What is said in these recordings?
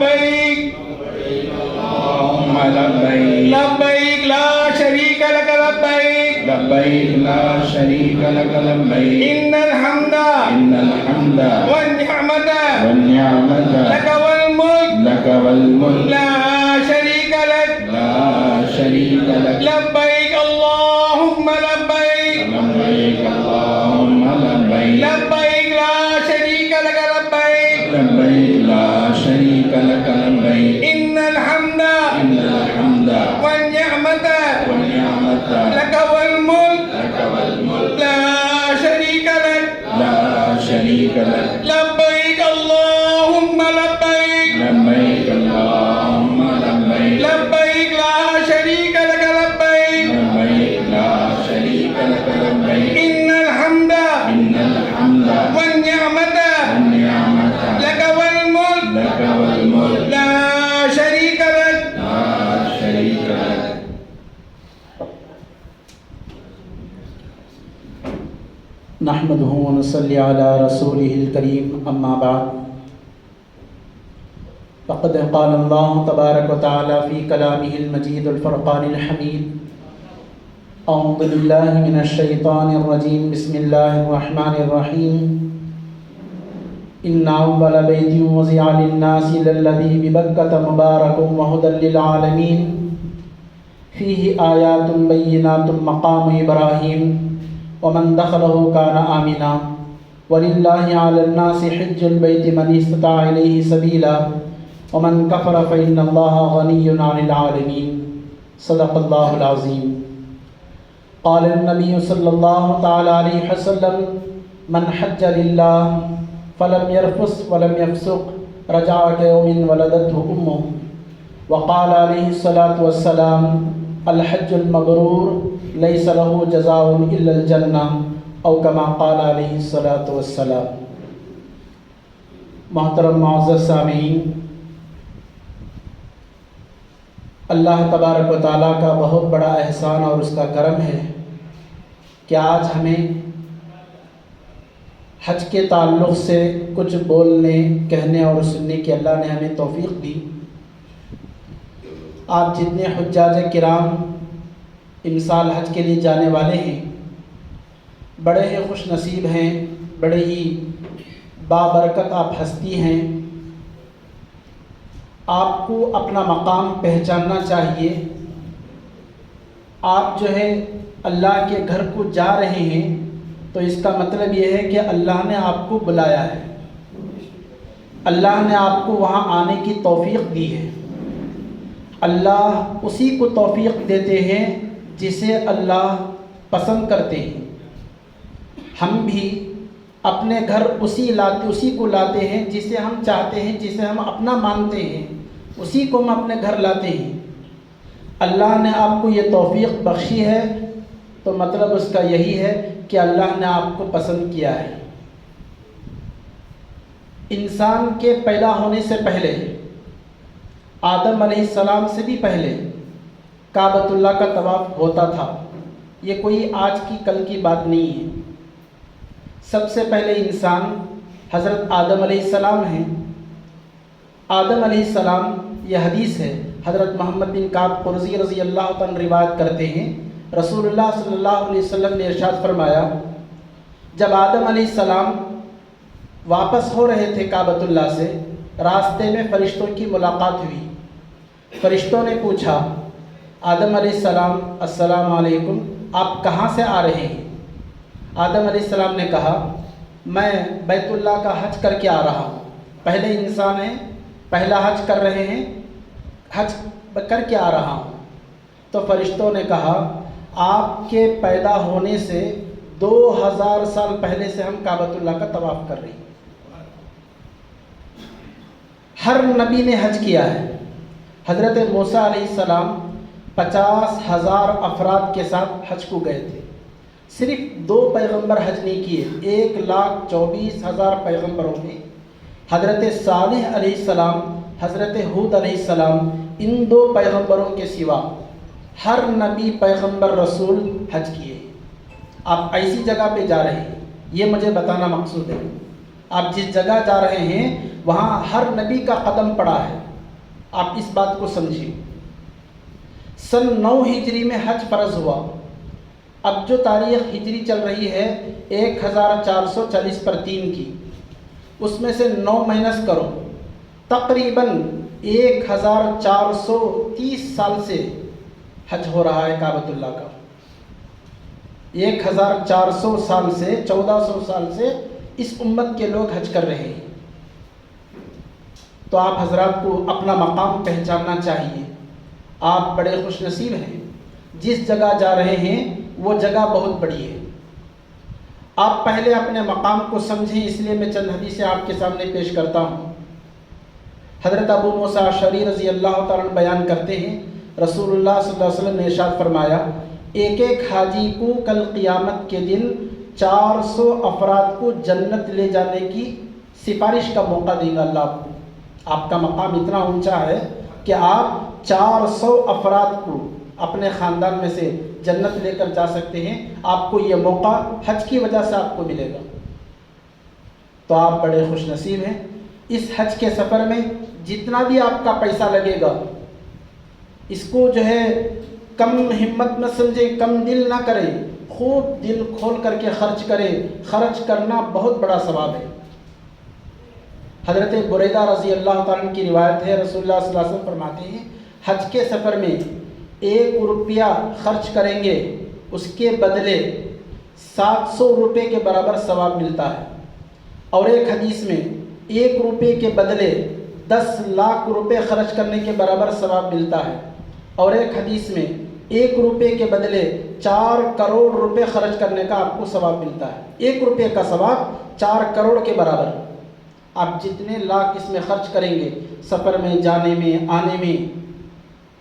لبيك اللهم لبيك لبيك لا شريك لك لبيك لبيك لا شريك لك لبيك إن الحمد إن الحمد والنعمة والنعمة لك والملك لك والملك لا شريك لك لا شريك لك لبيك اللهم لبيك لبيك اللهم لبيك لبيك لا شريك لك لبيك لبيك لا شريك لك لبيك إن الحمد إن الحمد والنعمة والنعمة لك والملك لك والملك لا شريك لك لا شريك لك لبيك اللهم لبيك لبيك اللهم لبيك لبيك لا شريك لك لبيك لبيك لا شريك لك لبيك إن الحمد إن الحمد والنعمة والنعمة لك والملك لك والملك لا شريك لك لا شريك لك. نحمده ونصلي على رسوله الكريم أما بعد فقد قال الله تبارك وتعالى في كلامه المجيد الفرقان الحميد أعوذ بالله من الشيطان الرجيم بسم الله الرحمن الرحيم إن أول بيت وضع للناس للذي ببكة مبارك وهدى للعالمين فيه آيات بينات مقام إبراهيم ومن دخله كان آمنا ولله على الناس حج البيت من استطاع إليه سبيلا ومن كفر فإن الله غني عن العالمين صدق الله العظيم. قال النبي صلى الله تعالى عليه وسلم من حج لله فلم يرفث ولم يفسق رجع كيوم ولدته أمه. وقال عليه الصلاة والسلام الحج المبرور ليس له جزاء إلا الجنة او كما قال علیہ الصلاۃ والسلام. محترم معزز سامعین، اللہ تبارک و تعالیٰ کا بہت بڑا احسان اور اس کا کرم ہے کہ آج ہمیں حج کے تعلق سے کچھ بولنے، کہنے اور سننے کی اللہ نے ہمیں توفیق دی. آپ جتنے حجاج کرام ان سال حج کے لیے جانے والے ہیں بڑے ہی خوش نصیب ہیں، بڑے ہی بابرکت آپ ہستی ہیں. آپ کو اپنا مقام پہچاننا چاہیے. آپ جو ہے اللہ کے گھر کو جا رہے ہیں تو اس کا مطلب یہ ہے کہ اللہ نے آپ کو بلایا ہے، اللہ نے آپ کو وہاں آنے کی توفیق دی ہے. اللہ اسی کو توفیق دیتے ہیں جسے اللہ پسند کرتے ہیں. ہم بھی اپنے گھر اسی کو لاتے ہیں جسے ہم چاہتے ہیں، جسے ہم اپنا مانتے ہیں، اسی کو ہم اپنے گھر لاتے ہیں. اللہ نے آپ کو یہ توفیق بخشی ہے تو مطلب اس کا یہی ہے کہ اللہ نے آپ کو پسند کیا ہے. انسان کے پیدا ہونے سے پہلے، آدم علیہ السلام سے بھی پہلے کعبۃ اللہ کا طواف ہوتا تھا. یہ کوئی آج کی کل کی بات نہیں ہے. سب سے پہلے انسان حضرت آدم علیہ السلام ہیں. آدم علیہ السلام، یہ حدیث ہے، حضرت محمد بن کعب قرظی رضی اللہ عنہ روایت کرتے ہیں، رسول اللہ صلی اللہ علیہ وسلم نے ارشاد فرمایا جب آدم علیہ السلام واپس ہو رہے تھے کعبۃ اللہ سے، راستے میں فرشتوں کی ملاقات ہوئی. فرشتوں نے پوچھا آدم علیہ السلام السلام علیکم، آپ کہاں سے آ رہے ہیں؟ آدم علیہ السلام نے کہا میں بیت اللہ کا حج کر کے آ رہا ہوں. پہلے انسان ہیں، پہلا حج کر رہے ہیں، حج کر کے آ رہا ہوں. تو فرشتوں نے کہا آپ کے پیدا ہونے سے 2000 سال پہلے سے ہم کعبۃ اللہ کا طواف کر رہے ہیں. ہر نبی نے حج کیا ہے. حضرت موسیٰ علیہ السلام 50,000 افراد کے ساتھ حج کو گئے تھے. صرف 2 پیغمبر حج نہیں کیے، 1,24,000 پیغمبروں میں حضرت صالح علیہ السلام، حضرت ہود علیہ السلام، ان 2 پیغمبروں کے سوا ہر نبی پیغمبر رسول حج کیے. آپ ایسی جگہ پہ جا رہے ہیں، یہ مجھے بتانا مقصود ہے. آپ جس جگہ جا رہے ہیں وہاں ہر نبی کا قدم پڑا ہے، آپ اس بات کو سمجھیے۔ سن 9 ہجری میں حج فرض ہوا، اب جو تاریخ ہجری چل رہی ہے 1440 پر 3 کی، اس میں سے 9 مائنس کرو، تقریباً 1430 سال سے حج ہو رہا ہے کعبۃ اللہ کا۔ 1400 سال سے 1400 سال سے اس امت کے لوگ حج کر رہے ہیں۔ تو آپ حضرات کو اپنا مقام پہچاننا چاہیے۔ آپ بڑے خوش نصیب ہیں، جس جگہ جا رہے ہیں وہ جگہ بہت بڑی ہے۔ آپ پہلے اپنے مقام کو سمجھیں، اس لیے میں چند حدیثیں آپ کے سامنے پیش کرتا ہوں۔ حضرت ابو موسیٰ اشعری رضی اللہ تعالیٰ عنہ بیان کرتے ہیں، رسول اللہ صلی اللہ علیہ وسلم نے ارشاد فرمایا، ایک ایک حاجی کو کل قیامت کے دن 400 افراد کو جنت لے جانے کی سفارش کا موقع دے گا اللہ آپ کو۔ آپ کا مقام اتنا اونچا ہے کہ آپ 400 افراد کو اپنے خاندان میں سے جنت لے کر جا سکتے ہیں۔ آپ کو یہ موقع حج کی وجہ سے آپ کو ملے گا، تو آپ بڑے خوش نصیب ہیں۔ اس حج کے سفر میں جتنا بھی آپ کا پیسہ لگے گا، اس کو جو ہے کم ہمت نہ سمجھیں، کم دل نہ کریں، خوب دل کھول کر کے خرچ کریں۔ خرچ کرنا بہت بڑا ثواب ہے۔ حضرت بریدہ رضی اللہ تعالیٰ عنہ کی روایت ہے، رسول اللہ صلی اللہ علیہ وسلم فرماتے ہیں، حج کے سفر میں 1 روپیہ خرچ کریں گے، اس کے بدلے 700 روپے کے برابر ثواب ملتا ہے۔ اور ایک حدیث میں 1 روپے کے بدلے 10 لاکھ روپے خرچ کرنے کے برابر ثواب ملتا ہے۔ اور ایک حدیث میں 1 روپے کے بدلے 4 کروڑ روپے خرچ کرنے کا آپ کو ثواب ملتا ہے۔ 1 روپے کا ثواب 4 کروڑ کے برابر۔ آپ جتنے لاکھ اس میں خرچ کریں گے سفر میں، جانے میں، آنے میں،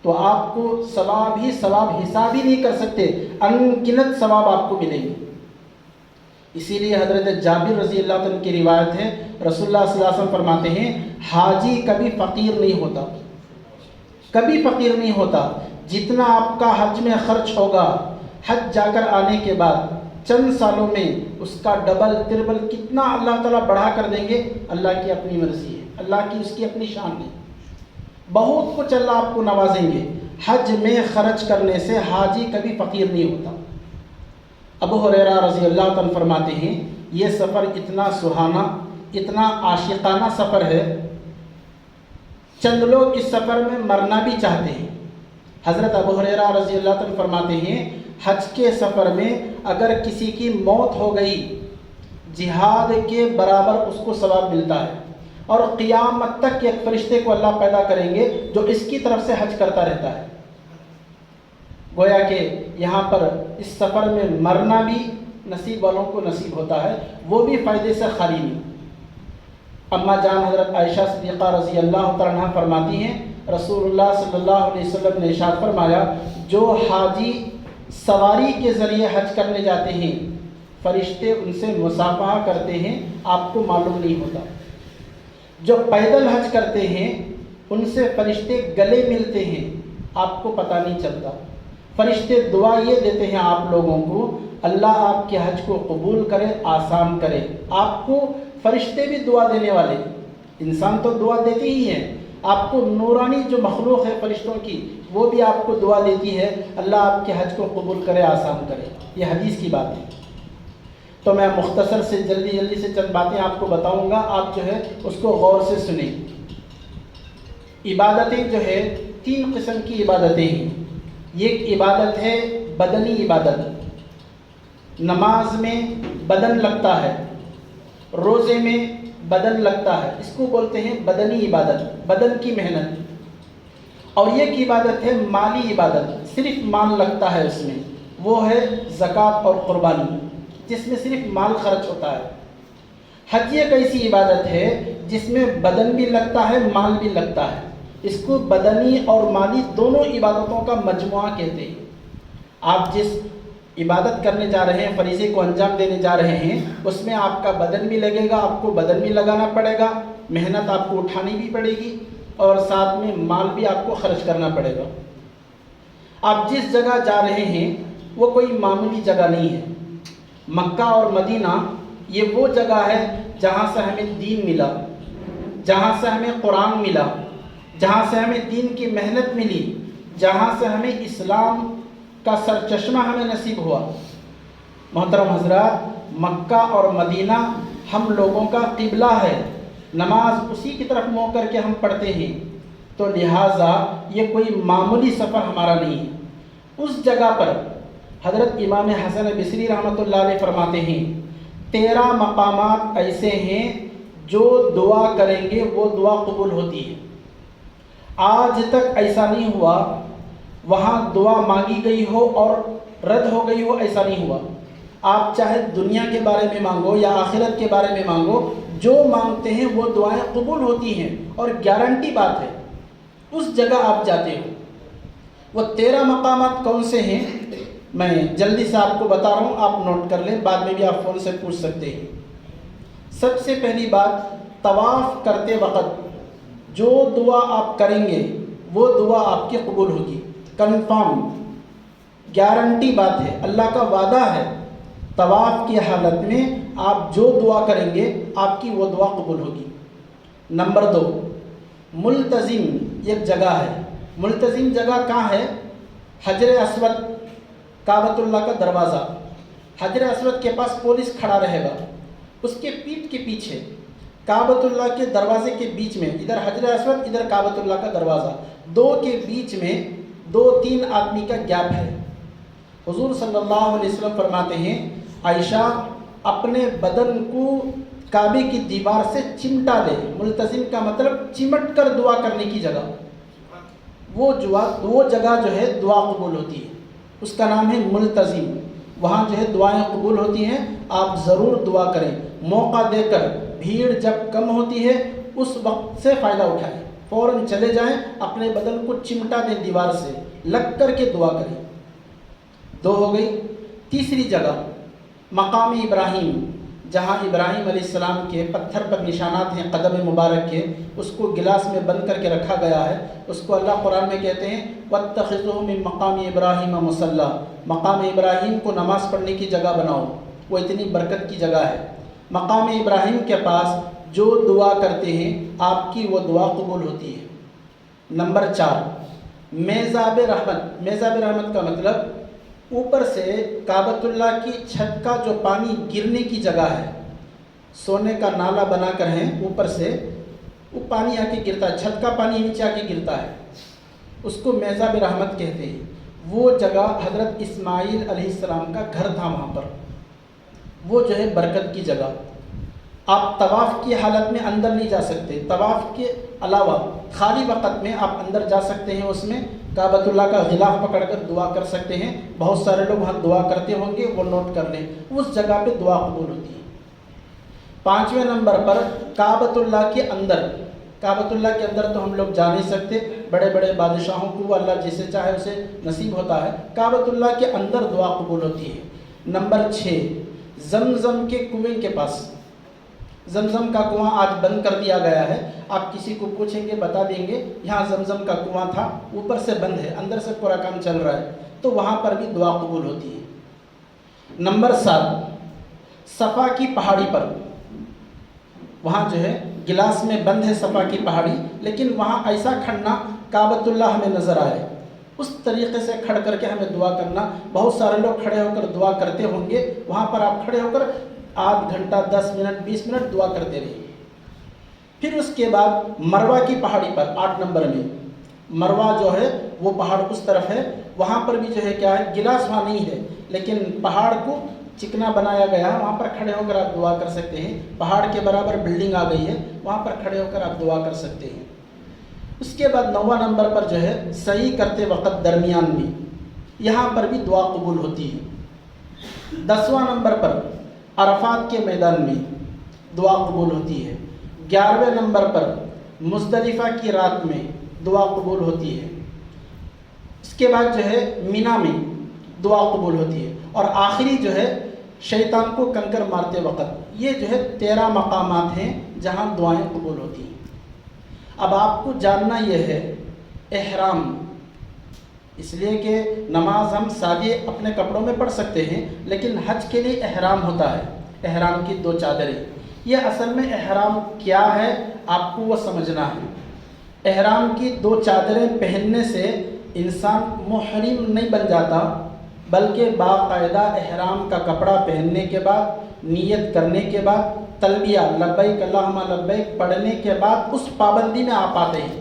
تو آپ کو ثواب ہی ثواب، حساب ہی نہیں کر سکتے، انگنت ثواب آپ کو ملیں گے۔ اسی لیے حضرت جابر رضی اللہ عنہ کی روایت ہے، رسول اللہ صلی اللہ علیہ وسلم فرماتے ہیں، حاجی کبھی فقیر نہیں ہوتا، کبھی فقیر نہیں ہوتا۔ جتنا آپ کا حج میں خرچ ہوگا، حج جا کر آنے کے بعد چند سالوں میں اس کا ڈبل تربل کتنا اللہ تعالیٰ بڑھا کر دیں گے، اللہ کی اپنی مرضی ہے، اللہ کی اس کی اپنی شان ہے۔ بہت کچھ اللہ آپ کو نوازیں گے۔ حج میں خرچ کرنے سے حاجی کبھی فقیر نہیں ہوتا۔ ابو ہریرہ رضی اللہ عنہ فرماتے ہیں، یہ سفر اتنا سہانا، اتنا عاشقانہ سفر ہے، چند لوگ اس سفر میں مرنا بھی چاہتے ہیں۔ حضرت ابو ہریرہ رضی اللہ عنہ فرماتے ہیں، حج کے سفر میں اگر کسی کی موت ہو گئی، جہاد کے برابر اس کو ثواب ملتا ہے، اور قیامت تک ایک فرشتے کو اللہ پیدا کریں گے جو اس کی طرف سے حج کرتا رہتا ہے۔ گویا کہ یہاں پر اس سفر میں مرنا بھی نصیب والوں کو نصیب ہوتا ہے، وہ بھی فائدے سے خالی نہیں۔ اما جان حضرت عائشہ صدیقہ رضی اللہ تعالیٰ عنہ فرماتی ہیں، رسول اللہ صلی اللہ علیہ وسلم نے ارشاد فرمایا، جو حاجی سواری کے ذریعے حج کرنے جاتے ہیں، فرشتے ان سے مصافحہ کرتے ہیں، آپ کو معلوم نہیں ہوتا۔ جو پیدل حج کرتے ہیں ان سے فرشتے گلے ملتے ہیں، آپ کو پتہ نہیں چلتا۔ فرشتے دعا یہ دیتے ہیں آپ لوگوں کو، اللہ آپ کے حج کو قبول کرے، آسان کرے۔ آپ کو فرشتے بھی دعا دینے والے، انسان تو دعا دیتے ہی ہیں، آپ کو نورانی جو مخلوق ہے فرشتوں کی، وہ بھی آپ کو دعا دیتی ہے، اللہ آپ کے حج کو قبول کرے، آسان کرے۔ یہ حدیث کی بات ہے۔ تو میں مختصر سے جلدی سے چند باتیں آپ کو بتاؤں گا، آپ جو ہے اس کو غور سے سنیں۔ عبادتیں جو ہے 3 قسم کی عبادتیں ہیں۔ ایک عبادت ہے بدنی عبادت، نماز میں بدن لگتا ہے، روزے میں بدن لگتا ہے، اس کو بولتے ہیں بدنی عبادت، بدن کی محنت۔ اور ایک عبادت ہے مالی عبادت، صرف مال لگتا ہے اس میں، وہ ہے زکوٰۃ اور قربانی، جس میں صرف مال خرچ ہوتا ہے۔ حج ایک ایسی عبادت ہے جس میں بدن بھی لگتا ہے، مال بھی لگتا ہے، اس کو بدنی اور مالی دونوں عبادتوں کا مجموعہ کہتے ہیں۔ آپ جس عبادت کرنے جا رہے ہیں، فریضے کو انجام دینے جا رہے ہیں، اس میں آپ کا بدن بھی لگے گا، آپ کو بدن بھی لگانا پڑے گا، محنت آپ کو اٹھانی بھی پڑے گی، اور ساتھ میں مال بھی آپ کو خرچ کرنا پڑے گا۔ آپ جس جگہ جا رہے ہیں وہ کوئی معمولی جگہ نہیں ہے۔ مکہ اور مدینہ یہ وہ جگہ ہے جہاں سے ہمیں دین ملا، جہاں سے ہمیں قرآن ملا، جہاں سے ہمیں دین کی محنت ملی، جہاں سے ہمیں اسلام کا سرچشمہ ہمیں نصیب ہوا۔ محترم حضرات، مکہ اور مدینہ ہم لوگوں کا قبلہ ہے، نماز اسی کی طرف منہ کر کے ہم پڑھتے ہیں، تو لہٰذا یہ کوئی معمولی سفر ہمارا نہیں ہے۔ اس جگہ پر حضرت امام حسن بصری رحمۃ اللہ علیہ فرماتے ہیں 13 مقامات ایسے ہیں جو دعا کریں گے وہ دعا قبول ہوتی ہے۔ آج تک ایسا نہیں ہوا وہاں دعا مانگی گئی ہو اور رد ہو گئی ہو، ایسا نہیں ہوا۔ آپ چاہے دنیا کے بارے میں مانگو یا آخرت کے بارے میں مانگو، جو مانگتے ہیں وہ دعائیں قبول ہوتی ہیں، اور گارنٹی بات ہے۔ اس جگہ آپ جاتے ہو، وہ 13 مقامات کون سے ہیں میں جلدی سے آپ کو بتا رہا ہوں، آپ نوٹ کر لیں، بعد میں بھی آپ فون سے پوچھ سکتے ہیں۔ سب سے پہلی بات، طواف کرتے وقت جو دعا آپ کریں گے وہ دعا آپ کی قبول ہوگی، کنفرم گارنٹی بات ہے، اللہ کا وعدہ ہے۔ طواف کی حالت میں آپ جو دعا کریں گے آپ کی وہ دعا قبول ہوگی۔ نمبر 2، ملتزم ایک جگہ ہے۔ ملتزم جگہ کہاں ہے؟ حجر اسود، کعبۃ اللہ کا دروازہ۔ حجر اسود کے پاس پولیس کھڑا رہے گا، اس کے پیٹھ کے پیچھے کعبۃ اللہ کے دروازے کے بیچ میں، ادھر حجر اسود ادھر کعبۃ اللہ کا دروازہ، دو کے بیچ میں 2-3 آدمی کا گیپ ہے۔ حضور صلی اللہ علیہ وسلم فرماتے ہیں عائشہ اپنے بدن کو کعبے کی دیوار سے چمٹا دے۔ ملتزم کا مطلب چمٹ کر دعا کرنے کی جگہ، وہ جگہ جو ہے دعا قبول ہوتی ہے، اس کا نام ہے ملتزم۔ وہاں جو ہے دعائیں قبول ہوتی ہیں، آپ ضرور دعا کریں۔ موقع دے کر، بھیڑ جب کم ہوتی ہے اس وقت سے فائدہ اٹھائیں، فوراً چلے جائیں، اپنے بدن کو چمٹا دیں دیوار سے، لگ کر کے دعا کریں۔ 2 ہو گئی۔ تیسری جگہ مقام ابراہیم، جہاں ابراہیم علیہ السلام کے پتھر پر نشانات ہیں قدم مبارک کے، اس کو گلاس میں بند کر کے رکھا گیا ہے، اس کو اللہ قرآن میں کہتے ہیں وَاتَّخِذُوا مِن مَقَامِ إِبْرَاهِيمَ مُصَلًّى، مقام ابراہیم کو نماز پڑھنے کی جگہ بناؤ، وہ اتنی برکت کی جگہ ہے۔ مقام ابراہیم کے پاس جو دعا کرتے ہیں آپ کی وہ دعا قبول ہوتی ہے۔ نمبر 4، میزاب رحمت۔ میزاب رحمت کا مطلب اوپر سے کعبۃ اللہ کی چھت کا جو پانی گرنے کی جگہ ہے، سونے کا نالا بنا کر ہے، اوپر سے وہ پانی آ کے گرتا ہے، چھت کا پانی نیچے آ کے گرتا ہے، اس کو میزاب رحمت کہتے ہیں۔ وہ جگہ حضرت اسماعیل علیہ السلام کا گھر تھا، وہاں پر وہ جو ہے برکت کی جگہ۔ آپ طواف کی حالت میں اندر نہیں جا سکتے، طواف کے علاوہ خالی وقت میں آپ اندر جا سکتے ہیں، اس میں کعبۃ اللہ کا غلاف پکڑ کر دعا کر سکتے ہیں۔ بہت سارے لوگ وہاں دعا کرتے ہوں گے، وہ نوٹ کر لیں، اس جگہ پہ دعا قبول ہوتی ہے۔ 5ویں نمبر پر کعبۃ اللہ کے اندر۔ کعبۃ اللہ کے اندر تو ہم لوگ جا نہیں سکتے، بڑے بڑے بادشاہوں کو اللہ جسے چاہے اسے نصیب ہوتا ہے، کعبۃ اللہ کے اندر دعا قبول ہوتی ہے۔ نمبر 6، زمزم کے کنویں کے پاس۔ زمزم کا کنواں آج بند کر دیا گیا ہے، آپ کسی کو پوچھیں گے بتا دیں گے یہاں زمزم کا کنواں تھا، اوپر سے بند ہے، اندر سے پورا کام چل رہا ہے، تو وہاں پر بھی دعا قبول ہوتی ہے۔ نمبر 7، صفا کی پہاڑی پر۔ وہاں جو ہے گلاس میں بند ہے صفا کی پہاڑی، لیکن وہاں ایسا کھڑنا کعبۃ اللہ ہمیں نظر آئے، اس طریقے سے کھڑ کر کے ہمیں دعا کرنا۔ بہت سارے لوگ کھڑے ہو کر دعا کرتے ہوں گے، وہاں پر آپ کھڑے ہو کر آدھ گھنٹہ 10 منٹ 20 منٹ دعا کرتے رہیے۔ پھر اس کے بعد مروہ کی پہاڑی پر 8 نمبر میں، مروہ جو ہے وہ پہاڑ اس طرف ہے، وہاں پر بھی جو ہے کیا ہے، گلاس وہاں نہیں ہے، لیکن پہاڑ کو چکنا بنایا گیا ہے، وہاں پر کھڑے ہو کر آپ دعا کر سکتے ہیں۔ پہاڑ کے برابر بلڈنگ آ گئی ہے، وہاں پر کھڑے ہو کر آپ دعا کر سکتے ہیں۔ اس کے بعد 9واں نمبر پر جو ہے صحیح کرتے وقت درمیان میں، یہاں پر بھی دعا قبول ہوتی ہے۔ 10واں نمبر پر عرفات کے میدان میں دعا قبول ہوتی ہے۔ 11ویں نمبر پر مزدلفہ کی رات میں دعا قبول ہوتی ہے۔ اس کے بعد جو ہے مینا میں دعا قبول ہوتی ہے، اور آخری جو ہے شیطان کو کنکر مارتے وقت۔ یہ جو ہے 13 مقامات ہیں جہاں دعائیں قبول ہوتی ہیں۔ اب آپ کو جاننا یہ ہے احرام، اس لیے کہ نماز ہم سادے اپنے کپڑوں میں پڑھ سکتے ہیں، لیکن حج کے لیے احرام ہوتا ہے، احرام کی 2 چادریں، یہ اصل میں احرام کیا ہے آپ کو وہ سمجھنا ہے۔ احرام کی 2 چادریں پہننے سے انسان محرم نہیں بن جاتا، بلکہ باقاعدہ احرام کا کپڑا پہننے کے بعد، نیت کرنے کے بعد، تلبیہ لبیک اللہم لبیک پڑھنے کے بعد اس پابندی میں آپ آتے ہیں۔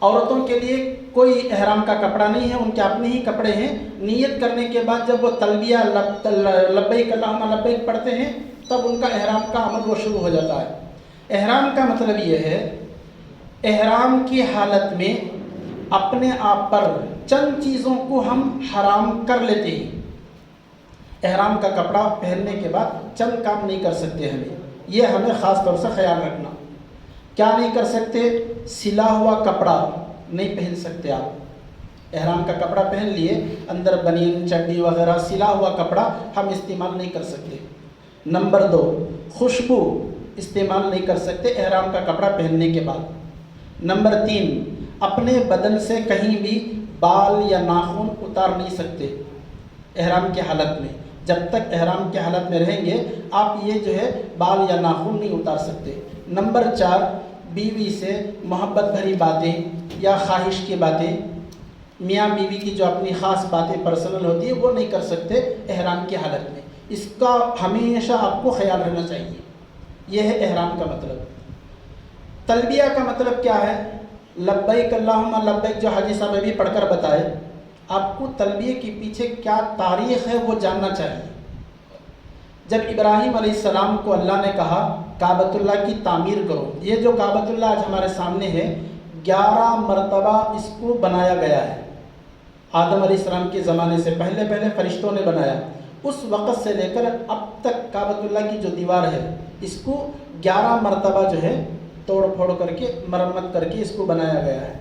عورتوں کے لیے کوئی احرام کا کپڑا نہیں ہے، ان کے اپنے ہی کپڑے ہیں۔ نیت کرنے کے بعد جب وہ تلبیہ لبیک اللہم لبیک پڑھتے ہیں تب ان کا احرام کا عمل وہ شروع ہو جاتا ہے۔ احرام کا مطلب یہ ہے، احرام کی حالت میں اپنے آپ پر چند چیزوں کو ہم حرام کر لیتے ہیں۔ احرام کا کپڑا پہننے کے بعد چند کام نہیں کر سکتے یہ ہمیں خاص طور سے خیال رکھنا۔ کیا نہیں کر سکتے؟ سلا ہوا کپڑا نہیں پہن سکتے آپ۔ احرام کا کپڑا پہن لیے، اندر بنین چڈی وغیرہ سلا ہوا کپڑا ہم استعمال نہیں کر سکتے۔ نمبر 2، خوشبو استعمال نہیں کر سکتے احرام کا کپڑا پہننے کے بعد۔ نمبر 3، اپنے بدن سے کہیں بھی بال یا ناخن اتار نہیں سکتے احرام کی حالت میں۔ جب تک احرام کی حالت میں رہیں گے آپ یہ جو ہے بال یا ناخن نہیں اتار سکتے۔ نمبر 4، بیوی سے محبت بھری باتیں یا خواہش کی باتیں، میاں بیوی کی جو اپنی خاص باتیں پرسنل ہوتی ہیں وہ نہیں کر سکتے احرام کی حالت میں۔ اس کا ہمیشہ آپ کو خیال رہنا چاہیے۔ یہ ہے احرام کا مطلب۔ تلبیہ کا مطلب کیا ہے؟ لبیک اللہم لبیک جو حاجی صاحب ابھی پڑھ کر بتائے، آپ کو تلبیہ کے پیچھے کیا تاریخ ہے وہ جاننا چاہیے۔ جب ابراہیم علیہ السلام کو اللہ نے کہا کعبۃ اللہ کی تعمیر کرو، یہ جو کعبۃ اللہ آج ہمارے سامنے ہے 11 مرتبہ اس کو بنایا گیا ہے۔ آدم علیہ السلام کے زمانے سے پہلے فرشتوں نے بنایا، اس وقت سے لے کر اب تک کعبۃ اللہ کی جو دیوار ہے اس کو 11 مرتبہ جو ہے توڑ پھوڑ کر کے مرمت کر کے اس کو بنایا گیا ہے۔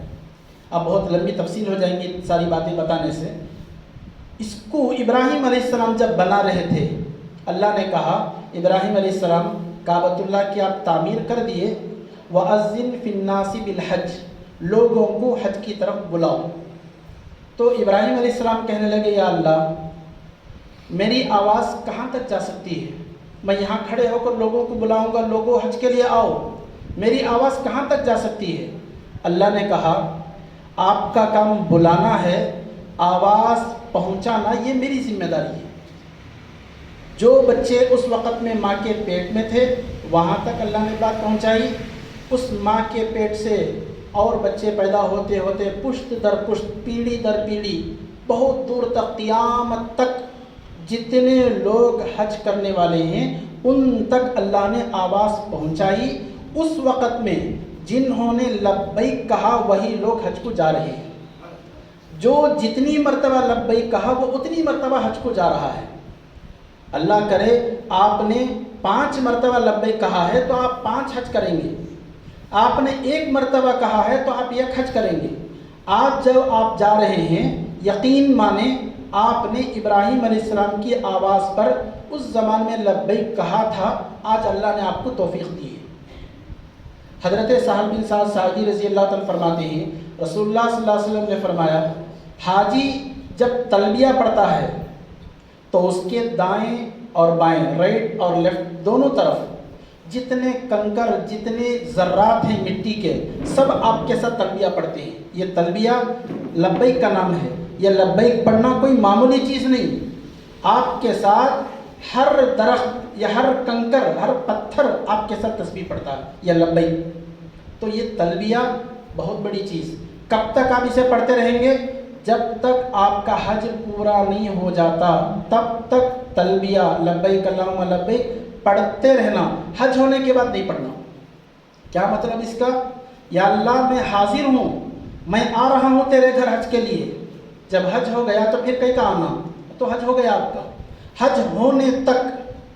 اب بہت لمبی تفصیل ہو جائیں گی ساری باتیں بتانے سے۔ اس کو ابراہیم علیہ السلام جب بنا رہے تھے، اللہ نے کہا ابراہیم علیہ السلام کعبۃ اللہ کی آپ تعمیر کر دیے، وَأَذِّن فِي النَّاسِ بِالْحَجِّ، لوگوں کو حج کی طرف بلاؤ۔ تو ابراہیم علیہ السلام کہنے لگے یا اللہ میری آواز کہاں تک جا سکتی ہے؟ میں یہاں کھڑے ہو کر لوگوں کو بلاؤں گا لوگوں حج کے لیے آؤ، میری آواز کہاں تک جا سکتی ہے؟ اللہ نے کہا آپ کا کام بلانا ہے، آواز پہنچانا یہ میری ذمہ داری ہے۔ جو بچے اس وقت میں ماں کے پیٹ میں تھے وہاں تک اللہ نے بات پہنچائی، اس ماں کے پیٹ سے اور بچے پیدا ہوتے ہوتے پشت در پشت پیڑھی در پیڑھی بہت دور تک قیامت تک جتنے لوگ حج کرنے والے ہیں ان تک اللہ نے آواز پہنچائی۔ اس وقت میں جنہوں نے لبیک کہا وہی لوگ حج کو جا رہے ہیں، جو جتنی مرتبہ لبیک کہا وہ اتنی مرتبہ حج کو جا رہا ہے۔ اللہ کرے آپ نے 5 مرتبہ لبیک کہا ہے تو آپ 5 حج کریں گے، آپ نے 1 مرتبہ کہا ہے تو آپ 1 حج کریں گے۔ آج جب آپ جا رہے ہیں یقین مانیں آپ نے ابراہیم علیہ السلام کی آواز پر اس زمان میں لبیک کہا تھا، آج اللہ نے آپ کو توفیق دی ہے۔ حضرت سہل بن سعد ساعدی رضی اللہ تعالیٰ فرماتے ہیں رسول اللہ صلی اللہ علیہ وسلم نے فرمایا حاجی جب تلبیہ پڑھتا ہے تو اس کے دائیں اور بائیں، رائٹ اور لیفٹ دونوں طرف جتنے کنکر جتنے ذرات ہیں مٹی کے سب آپ کے ساتھ تلبیہ پڑھتے ہیں۔ یہ تلبیہ لبیک کا نام ہے۔ یہ لبیک پڑھنا کوئی معمولی چیز نہیں، آپ کے ساتھ ہر درخت یا ہر کنکر ہر پتھر آپ کے ساتھ تسبیح پڑھتا ہے، یہ لبیک۔ تو یہ تلبیہ بہت بڑی چیز، کب تک آپ اسے پڑھتے رہیں گے؟ جب تک آپ کا حج پورا نہیں ہو جاتا تب تک تلبیہ لبیک اللہم لبیک پڑھتے رہنا، حج ہونے کے بعد نہیں پڑھنا۔ کیا مطلب اس کا؟ یا اللہ میں حاضر ہوں، میں آ رہا ہوں تیرے گھر حج کے لیے۔ جب حج ہو گیا تو پھر کہیں کا آنا، تو حج ہو گیا آپ کا۔ حج ہونے تک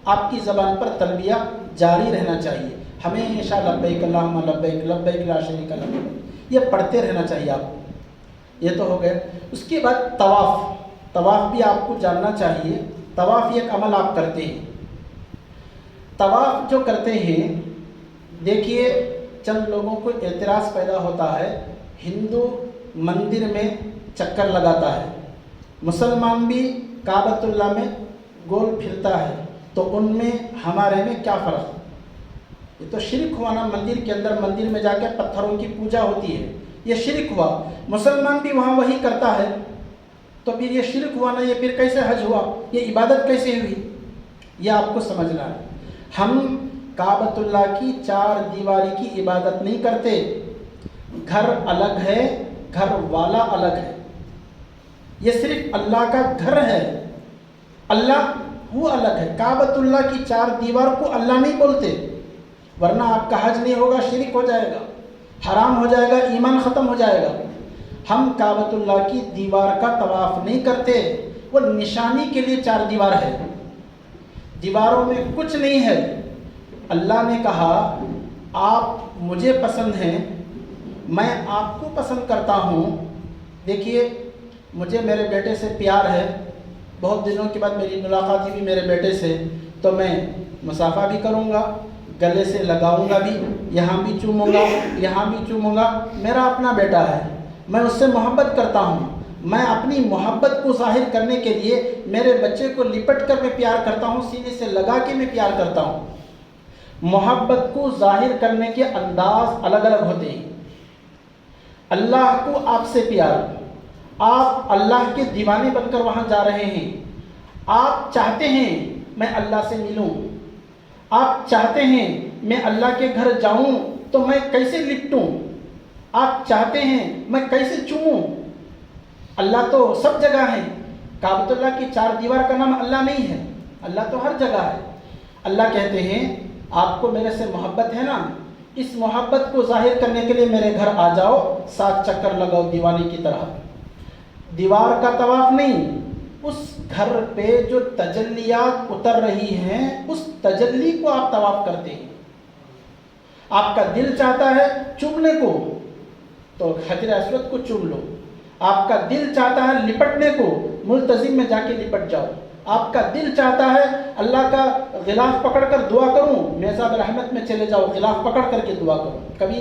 آپ کی زبان پر تلبیہ جاری رہنا چاہیے، ہمیشہ لبیک اللہم لبیک لبیک لا شریک لک، یہ پڑھتے رہنا چاہیے آپ کو۔ یہ تو ہو گیا۔ اس کے بعد طواف بھی آپ کو جاننا چاہیے۔ طواف ایک عمل آپ کرتے ہیں، طواف جو کرتے ہیں، دیکھیے چند لوگوں کو اعتراض پیدا ہوتا ہے، ہندو مندر میں چکر لگاتا ہے، مسلمان بھی کعبۃ اللہ میں گول پھرتا ہے، تو ان میں ہمارے میں کیا فرق؟ یہ تو شرک ہوا نا، مندر کے اندر مندر میں جا کے پتھروں کی پوجا ہوتی ہے، یہ شرک ہوا۔ مسلمان بھی وہاں وہی کرتا ہے تو پھر یہ شرک ہوا نا، یہ پھر کیسے حج ہوا، یہ عبادت کیسے ہوئی، یہ آپ کو سمجھنا ہے۔ ہم کعبۃ اللہ کی 4 دیواری کی عبادت نہیں کرتے، گھر الگ ہے، گھر والا الگ ہے، یہ صرف اللہ کا گھر ہے، اللہ وہ الگ ہے۔ کعبۃ اللہ کی 4 دیوار کو اللہ نہیں بولتے، ورنہ آپ کا حج نہیں ہوگا، شرک ہو جائے گا، حرام ہو جائے گا، ایمان ختم ہو جائے گا۔ ہم کعبۃ اللہ کی دیوار کا طواف نہیں کرتے، وہ نشانی کے لیے 4 دیوار ہے، دیواروں میں کچھ نہیں ہے۔ اللہ نے کہا آپ مجھے پسند ہیں، میں آپ کو پسند کرتا ہوں۔ دیکھیے مجھے میرے بیٹے سے پیار ہے، بہت دنوں کے بعد میری ملاقات ہوئی میرے بیٹے سے، تو میں مصافحہ بھی کروں گا، گلے سے لگاؤں گا بھی، یہاں بھی چوموں گا، یہاں بھی چوموں گا، میرا اپنا بیٹا ہے، میں اس سے محبت کرتا ہوں۔ میں اپنی محبت کو ظاہر کرنے کے لیے میرے بچے کو لپٹ کر میں پیار کرتا ہوں، سینے سے لگا کے میں پیار کرتا ہوں۔ محبت کو ظاہر کرنے کے انداز الگ الگ ہوتے ہیں۔ اللہ کو آپ سے پیار، آپ اللہ کے دیوانے بن کر وہاں جا رہے ہیں، آپ چاہتے ہیں میں اللہ سے ملوں، آپ چاہتے ہیں میں اللہ کے گھر جاؤں تو میں کیسے لپٹوں، آپ چاہتے ہیں میں کیسے چوموں۔ اللہ تو سب جگہ ہے، کعبۃ اللہ کی 4 دیوار کا نام اللہ نہیں ہے، اللہ تو ہر جگہ ہے۔ اللہ کہتے ہیں آپ کو میرے سے محبت ہے نا، اس محبت کو ظاہر کرنے کے لیے میرے گھر آ جاؤ، 7 چکر لگاؤ دیوانے کی طرح۔ دیوار کا طواف نہیں، اس گھر پہ جو تجلیات اتر رہی ہیں اس تجلی کو آپ طواف کرتے ہیں۔ آپ کا دل چاہتا ہے چومنے کو تو حجر اسود کو چوم لو، آپ کا دل چاہتا ہے لپٹنے کو، ملتزم میں جا کے لپٹ جاؤ، آپ کا دل چاہتا ہے اللہ کا غلاف پکڑ کر دعا کروں، میزاب رحمت میں چلے جاؤ، غلاف پکڑ کر کے دعا کروں۔ کبھی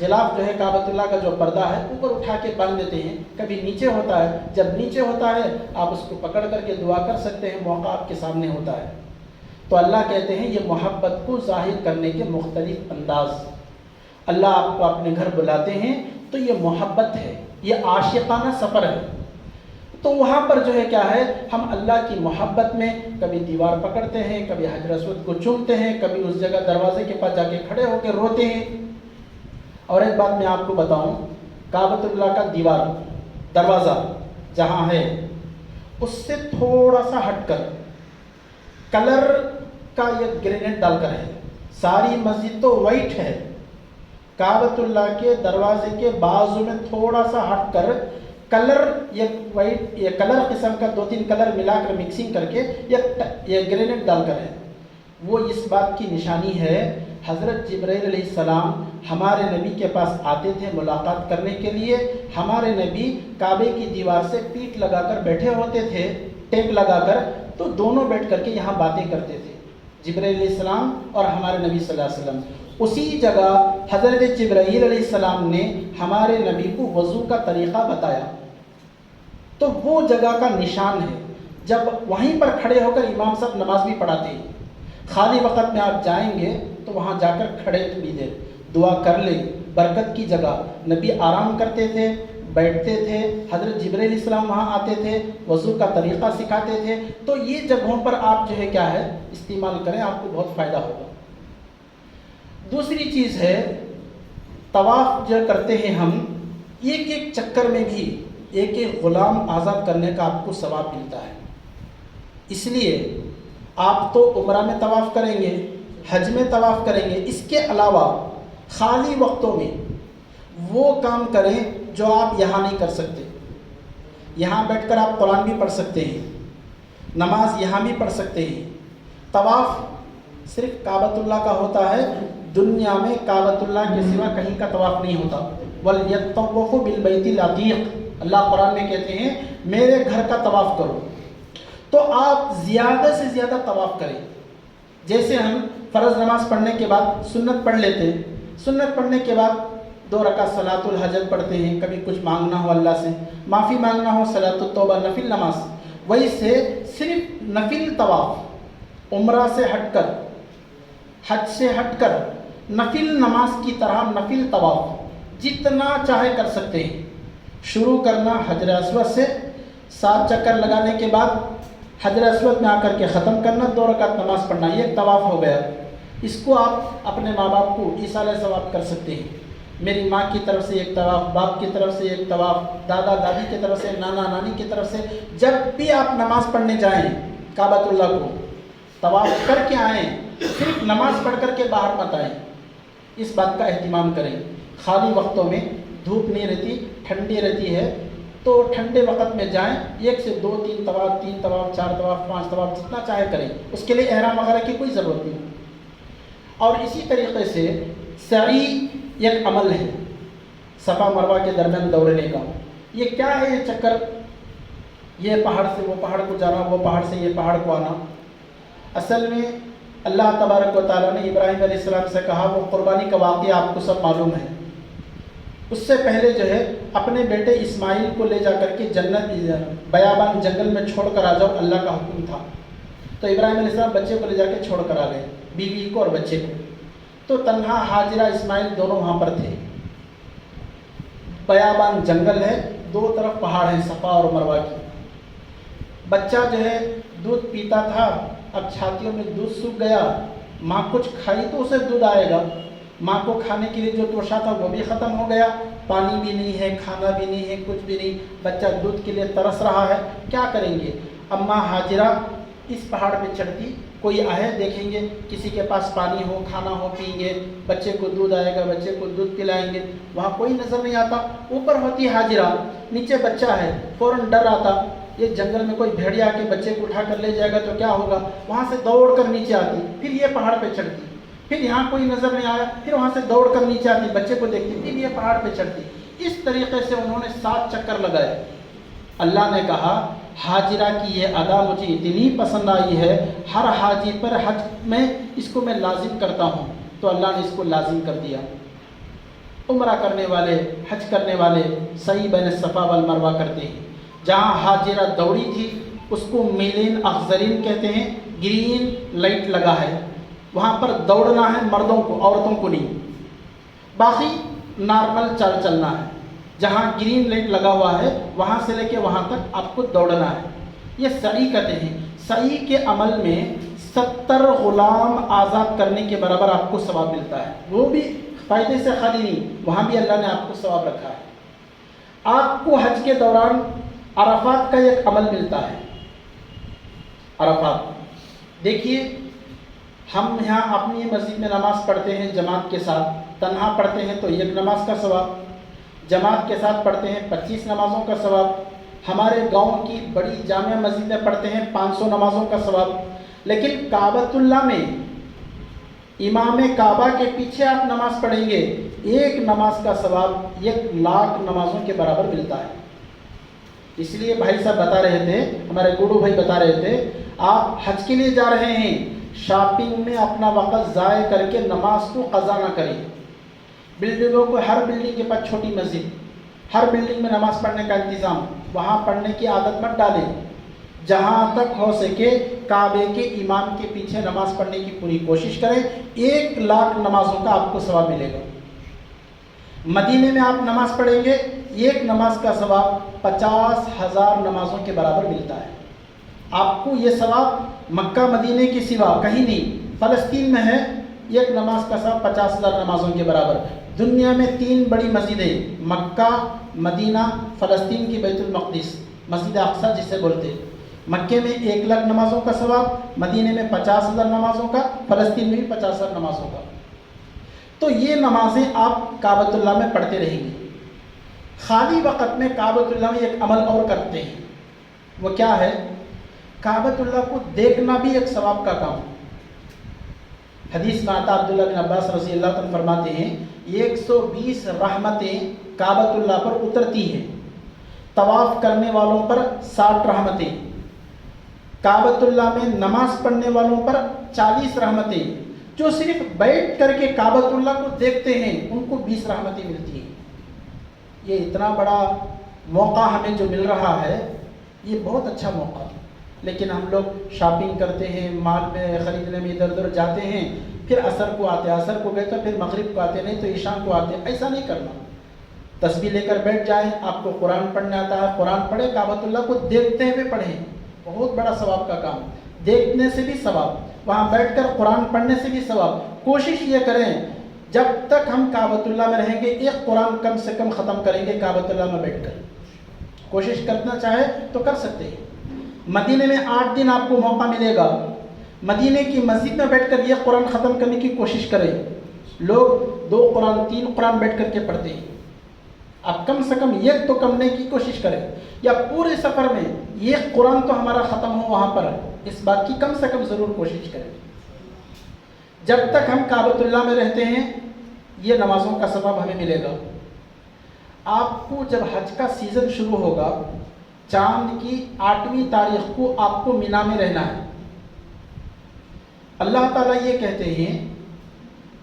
غلاف جو ہے کعبۃ اللہ کا جو پردہ ہے اوپر اٹھا کے باندھ دیتے ہیں، کبھی نیچے ہوتا ہے، جب نیچے ہوتا ہے آپ اس کو پکڑ کر کے دعا کر سکتے ہیں، موقع آپ کے سامنے ہوتا ہے۔ تو اللہ کہتے ہیں یہ محبت کو ظاہر کرنے کے مختلف انداز، اللہ آپ کو اپنے گھر بلاتے ہیں تو یہ محبت ہے، یہ عاشقانہ سفر ہے۔ تو وہاں پر جو ہے کیا ہے، ہم اللہ کی محبت میں کبھی دیوار پکڑتے ہیں، کبھی حجر اسود کو چومتے ہیں، کبھی اس جگہ دروازے کے پاس جا کے کھڑے ہو کے روتے ہیں۔ اور ایک بات میں آپ کو بتاؤں، کعبۃ اللہ کا دیوار دروازہ جہاں ہے اس سے تھوڑا سا ہٹ کر کلر کا یہ گرینیڈ ڈال کر ہے، ساری مسجد تو وائٹ ہے، کعبۃ اللہ کے دروازے کے بازو میں تھوڑا سا ہٹ کر کلر، یہ وائٹ، یہ کلر قسم کا 2-3 کلر ملا کر مکسنگ کر کے یہ گرینیڈ ڈال کر ہے۔ وہ اس بات کی نشانی ہے حضرت جبرائیل علیہ السلام ہمارے نبی کے پاس آتے تھے ملاقات کرنے کے لیے، ہمارے نبی کعبے کی دیوار سے پیٹھ لگا کر بیٹھے ہوتے تھے، ٹیک لگا کر، تو دونوں بیٹھ کر کے یہاں باتیں کرتے تھے، جبرائیل علیہ السلام اور ہمارے نبی صلی اللہ علیہ وسلم۔ اسی جگہ حضرت جبرائیل علیہ السلام نے ہمارے نبی کو وضو کا طریقہ بتایا، تو وہ جگہ کا نشان ہے۔ جب وہیں پر کھڑے ہو کر امام صاحب نماز بھی پڑھاتے ہیں، خالی وقت میں آپ جائیں گے تو وہاں جا کر کھڑے تھوڑی دیر دعا کر لیں، برکت کی جگہ۔ نبی آرام کرتے تھے، بیٹھتے تھے، حضرت جبرائیل علیہ السلام وہاں آتے تھے، وضو کا طریقہ سکھاتے تھے۔ تو یہ جگہوں پر آپ جو ہے کیا ہے استعمال کریں، آپ کو بہت فائدہ ہوگا۔ دوسری چیز ہے طواف جو کرتے ہیں ہم، ایک ایک چکر میں بھی ایک ایک غلام آزاد کرنے کا آپ کو ثواب ملتا ہے۔ اس لیے آپ تو عمرہ میں طواف کریں گے، حج میں طواف کریں گے، اس کے علاوہ خالی وقتوں میں وہ کام کریں جو آپ یہاں نہیں کر سکتے۔ یہاں بیٹھ کر آپ قرآن بھی پڑھ سکتے ہیں، نماز یہاں بھی پڑھ سکتے ہیں۔ طواف صرف کعبۃ اللہ کا ہوتا ہے، دنیا میں کعبۃ اللہ کے سوا کہیں کا طواف نہیں ہوتا۔ وَلْيَطَّوَّفُوا بِالْبَيْتِ الْعَتِيقِ، اللہ قرآن میں کہتے ہیں میرے گھر کا طواف کرو۔ تو آپ زیادہ سے زیادہ طواف کریں۔ جیسے ہم فرض نماز پڑھنے کے بعد سنت پڑھ لیتے ہیں، سنت پڑھنے کے بعد 2 رکعت صلاۃ الحجت پڑھتے ہیں، کبھی کچھ مانگنا ہو اللہ سے، معافی مانگنا ہو، صلاۃ التوبہ نفل نماز، ویسے صرف نفل طواف عمرہ سے ہٹ کر حج سے ہٹ کر نفل نماز کی طرح نفل طواف جتنا چاہے کر سکتے ہیں۔ شروع کرنا حجر اسود سے، 7 چکر لگانے کے بعد حجر اسود میں آ کر کے ختم کرنا، 2 رکعت نماز پڑھنا، یہ ایک طواف ہو گیا۔ اس کو آپ اپنے ماں باپ کو ایصال ثواب کر سکتے ہیں۔ میری ماں کی طرف سے ایک طواف، باپ کی طرف سے ایک طواف، دادا دادی کی طرف سے، نانا نانی کی طرف سے، جب بھی آپ نماز پڑھنے جائیں کعبۃ اللہ کو طواف کر کے آئیں، صرف نماز پڑھ کر کے باہر مت آئیں۔ اس بات کا اہتمام کریں۔ خالی وقتوں میں دھوپ نہیں رہتی، ٹھنڈی رہتی ہے، تو ٹھنڈے وقت میں جائیں، 1 سے 2 3 طواف، 3 طواف، 4 طواف، 5 طواف، جتنا چاہے کریں، اس کے لیے احرام وغیرہ کی کوئی ضرورت نہیں۔ اور اسی طریقے سے سعی ایک عمل ہے صفا مروہ کے درمیان دوڑنے کا۔ یہ کیا ہے؟ یہ چکر، یہ پہاڑ سے وہ پہاڑ کو جانا، وہ پہاڑ سے یہ پہاڑ کو آنا۔ اصل میں اللہ تبارک و تعالیٰ نے ابراہیم علیہ السلام سے کہا، وہ قربانی کا واقعہ آپ کو سب معلوم ہے، اس سے پہلے جو ہے اپنے بیٹے اسماعیل کو لے جا کر کے جنت بیابان جنگل میں چھوڑ کر آ جاؤ، اللہ کا حکم تھا۔ تو ابراہیم علیہ السلام بچے کو لے جا کے چھوڑ کر آ گئے، بیوی کو اور بچے کو۔ تو تنہا ہاجرہ اسماعیل دونوں وہاں پر تھے۔ بیابان جنگل ہے، 2 طرف پہاڑ ہیں صفا اور مروہ کی۔ بچہ جو ہے دودھ پیتا تھا، اب چھاتیوں میں دودھ سوکھ گیا، ماں کچھ کھائی تو اسے دودھ آئے گا، ماں کو کھانے کے لیے جو توشہ تھا وہ بھی ختم ہو گیا، پانی بھی نہیں ہے، کھانا بھی نہیں ہے، کچھ بھی نہیں، بچہ دودھ کے لیے ترس رہا ہے، کیا کریں گے؟ اماں ہاجرہ اس پہاڑ پہ چڑھتی، کوئی آئے دیکھیں گے کسی کے پاس پانی ہو، کھانا ہو، پئیں گے، بچے کو دودھ آئے گا، بچے کو دودھ پلائیں گے، وہاں کوئی نظر نہیں آتا۔ اوپر ہوتی ہاجرہ، نیچے بچہ ہے، فوراً ڈر آتا، یہ جنگل میں کوئی بھیڑیا آ کے بچے کو اٹھا کر لے جائے گا تو کیا ہوگا؟ وہاں سے دوڑ کر نیچے آتی، پھر یہ پہاڑ پہ چڑھتی، پھر یہاں کوئی نظر نہیں آیا، پھر وہاں سے دوڑ کر نیچے آتی، بچے کو دیکھتی، پھر یہ پہاڑ پہ چڑھتی۔ اس طریقے سے انہوں نے 7 چکر لگائے۔ اللہ نے کہا ہاجرہ کی یہ ادا مجھے اتنی پسند آئی ہے، ہر حاجی پر حج میں اس کو میں لازم کرتا ہوں، تو اللہ نے اس کو لازم کر دیا۔ عمرہ کرنے والے، حج کرنے والے سعی بین الصفا والمروہ کرتے ہیں۔ جہاں ہاجرہ دوڑی تھی اس کو میلین اخضرین کہتے ہیں، گرین لائٹ لگا ہے، وہاں پر دوڑنا ہے مردوں کو، عورتوں کو نہیں، باقی نارمل چال چلنا ہے۔ جہاں گرین لائٹ لگا ہوا ہے وہاں سے لے کے وہاں تک آپ کو دوڑنا ہے۔ یہ سعی کہتے ہیں۔ سعی کے عمل میں 70 غلام آزاد کرنے کے برابر آپ کو ثواب ملتا ہے، وہ بھی فائدے سے خالی نہیں، وہاں بھی اللہ نے آپ کو ثواب رکھا ہے۔ آپ کو حج کے دوران عرفات کا ایک عمل ملتا ہے۔ عرفات دیکھیے، ہم یہاں اپنی مسجد میں نماز پڑھتے ہیں جماعت کے ساتھ، تنہا پڑھتے ہیں تو 1 نماز کا ثواب، جماعت کے ساتھ پڑھتے ہیں 25 نمازوں کا ثواب، ہمارے گاؤں کی بڑی جامع مسجد میں پڑھتے ہیں 500 نمازوں کا ثواب۔ لیکن کعبۃ اللہ میں امام کعبہ کے پیچھے آپ نماز پڑھیں گے، 1 نماز کا ثواب 1,00,000 نمازوں کے برابر ملتا ہے۔ اس لیے بھائی صاحب بتا رہے تھے، ہمارے گوڑو بھائی بتا رہے تھے، آپ حج کے لیے جا رہے ہیں، شاپنگ میں اپنا وقت ضائع کر کے نماز کو قضا نہ کریں۔ بلڈنگوں کو، ہر بلڈنگ کے پاس چھوٹی مسجد، ہر بلڈنگ میں نماز پڑھنے کا انتظام، وہاں پڑھنے کی عادت مت ڈالیں۔ جہاں تک ہو سکے کعبے کے امام کے پیچھے نماز پڑھنے کی پوری کوشش کریں، 1,00,000 نمازوں کا آپ کو ثواب ملے گا۔ مدینے میں آپ نماز پڑھیں گے، 1 نماز کا ثواب 50,000 نمازوں کے برابر ملتا ہے۔ آپ کو یہ ثواب مکہ مدینے کے سوا کہیں نہیں، فلسطین میں ہے 1 نماز کا ثواب 50,000 نمازوں کے برابر۔ دنیا میں 3 بڑی مسجدیں، مکہ، مدینہ، فلسطین کی بیت المقدس، مسجد اقصی جسے بولتے ہیں۔ مکے میں 1,00,000 نمازوں کا ثواب، مدینے میں 50,000 نمازوں کا، فلسطین میں بھی 50,000 نمازوں کا۔ تو یہ نمازیں آپ کعبۃ اللہ میں پڑھتے رہیں گے۔ خالی وقت میں کعبۃ اللہ میں ایک عمل اور کرتے ہیں، وہ کیا ہے؟ کعبۃ اللہ کو دیکھنا بھی ایک ثواب کا کام۔ حدیث میں آتا عبداللہ بن عباس رضی اللہ عنہ فرماتے ہیں 120 رحمتیں کعبۃ اللہ پر اترتی ہیں، طواف کرنے والوں پر 60 رحمتیں، کعبۃ اللہ میں نماز پڑھنے والوں پر 40 رحمتیں، جو صرف بیٹھ کر کے کعبۃ اللہ کو دیکھتے ہیں ان کو 20 رحمتیں ملتی ہیں۔ یہ اتنا بڑا موقع ہمیں جو مل رہا ہے، یہ بہت اچھا موقع ہے، لیکن ہم لوگ شاپنگ کرتے ہیں، مال میں خریدنے میں ادھر ادھر جاتے ہیں، پھر عصر کو آتے، عصر کو گئے تو پھر مغرب کو آتے، نہیں تو عشاء کو آتے. ایسا نہیں کرنا. تسبیح لے کر بیٹھ جائیں. آپ کو قرآن پڑھنے آتا ہے قرآن پڑھیں. کعبۃ اللہ کو دیکھتے ہوئے پڑھیں، بہت بڑا ثواب کا کام. دیکھنے سے بھی ثواب، وہاں بیٹھ کر قرآن پڑھنے سے بھی ثواب. کوشش یہ کریں جب تک ہم کعبۃ اللہ میں رہیں گے ایک قرآن کم سے کم ختم کریں گے کعبۃ اللہ میں بیٹھ کر. کوشش کرنا چاہے تو کر سکتے ہیں. مدینے میں 8 دن آپ کو موقع ملے گا. مدینے کی مسجد میں بیٹھ کر یہ قرآن ختم کرنے کی کوشش کریں. لوگ 2 قرآن 3 قرآن بیٹھ کر کے پڑھتے ہیں. آپ کم سے کم ایک تو کرنے کی کوشش کریں، یا پورے سفر میں یہ قرآن تو ہمارا ختم ہو وہاں پر، اس بات کی کم سے کم ضرور کوشش کریں. جب تک ہم کعبۃ اللہ میں رہتے ہیں یہ نمازوں کا ثواب ہمیں ملے گا. آپ کو جب حج کا سیزن شروع ہوگا، چاند کی 8ویں تاریخ کو آپ کو مینا میں رہنا ہے. اللہ تعالیٰ یہ کہتے ہیں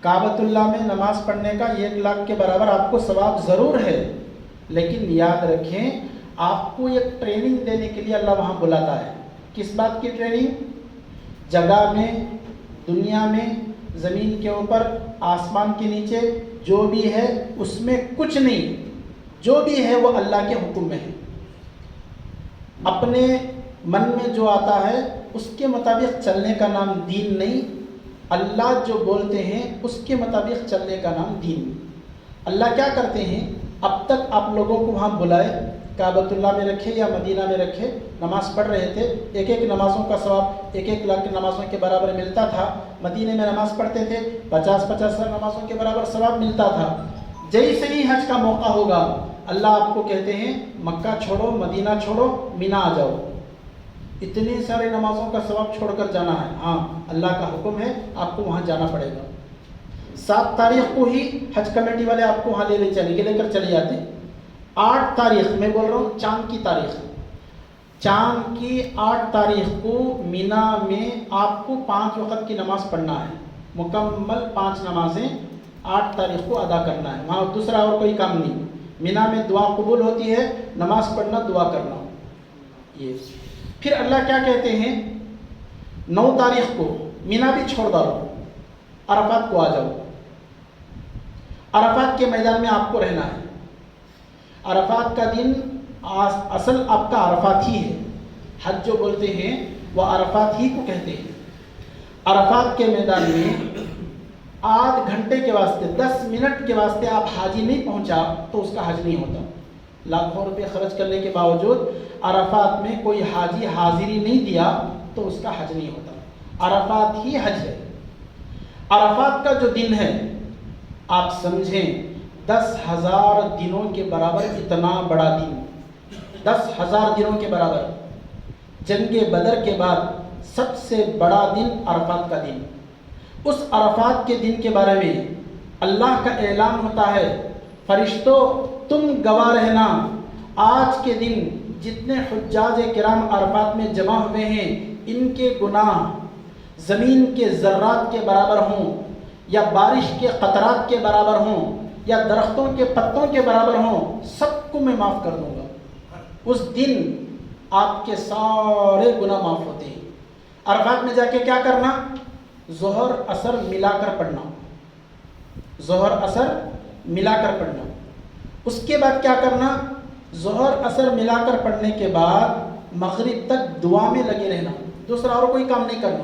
کعبۃ اللہ میں نماز پڑھنے کا 1 لاکھ کے برابر آپ کو ثواب ضرور ہے، لیکن یاد رکھیں آپ کو ایک ٹریننگ دینے کے لیے اللہ وہاں بلاتا ہے. کس بات کی ٹریننگ؟ جگہ میں، دنیا میں، زمین کے اوپر، آسمان کے نیچے جو بھی ہے اس میں کچھ نہیں، جو بھی ہے وہ اللہ کے حکم میں ہے. اپنے من میں جو آتا ہے اس کے مطابق چلنے کا نام دین نہیں. اللہ جو بولتے ہیں اس کے مطابق چلنے کا نام دین. اللہ کیا کرتے ہیں، اب تک آپ لوگوں کو وہاں بلائے، کعبۃ اللہ میں رکھے یا مدینہ میں رکھے، نماز پڑھ رہے تھے، ایک نمازوں کا ثواب 1 لاکھ کی نمازوں کے برابر ملتا تھا. مدینے میں نماز پڑھتے تھے 50 نمازوں کے برابر ثواب ملتا تھا. جیسے ہی حج کا موقع ہوگا اللہ آپ کو کہتے ہیں مکہ چھوڑو، مدینہ چھوڑو، مینا آ جاؤ. اتنی سارے نمازوں کا ثواب چھوڑ کر جانا ہے. ہاں اللہ کا حکم ہے، آپ کو وہاں جانا پڑے گا. 7 تاریخ کو ہی حج کمیٹی والے آپ کو وہاں لے کر چلے جاتے. 8 تاریخ میں بول رہا ہوں، چاند کی تاریخ، چاند کی 8 تاریخ کو مینا میں آپ کو 5 وقت کی نماز پڑھنا ہے. مکمل 5 نمازیں 8 تاریخ کو ادا کرنا ہے. وہاں دوسرا اور کوئی کام نہیں. مینا میں دعا قبول ہوتی ہے، نماز پڑھنا، دعا کرنا. یہ پھر اللہ کیا کہتے ہیں، 9 تاریخ کو مینا بھی چھوڑ ڈالو، عرفات کو آ جاؤ. عرفات کے میدان میں آپ کو رہنا ہے. عرفات کا دن اصل آپ کا عرفات ہی ہے. حج جو بولتے ہیں وہ عرفات ہی کو کہتے ہیں. عرفات کے میدان میں آدھ گھنٹے کے واسطے، 10 منٹ کے واسطے آپ حاجی نہیں پہنچا تو اس کا حج نہیں ہوتا. لاکھوں روپے خرچ کرنے کے باوجود عرفات میں کوئی حاجی حاضری نہیں دیا تو اس کا حج نہیں ہوتا. عرفات ہی حج ہے. عرفات کا جو دن ہے آپ سمجھیں 10,000 دنوں کے برابر اتنا بڑا دن، 10,000 دنوں کے برابر. جنگ بدر کے بعد سب سے بڑا دن عرفات کا دن. اس عرفات کے دن کے بارے میں اللہ کا اعلان ہوتا ہے، فرشتوں تم گواہ رہنا، آج کے دن جتنے حجاج کرام عرفات میں جمع ہوئے ہیں ان کے گناہ زمین کے ذرات کے برابر ہوں، یا بارش کے قطرات کے برابر ہوں، یا درختوں کے پتوں کے برابر ہوں، سب کو میں معاف کر دوں گا. اس دن آپ کے سارے گناہ معاف ہوتے ہیں. عرفات میں جا کے کیا کرنا، ظہر عصر ملا کر پڑھنا، ظہر عصر ملا کر پڑھنا. اس کے بعد کیا کرنا، ظہر عصر ملا کر پڑھنے کے بعد مغرب تک دعا میں لگے رہنا. دوسرا اور کوئی کام نہیں کرنا.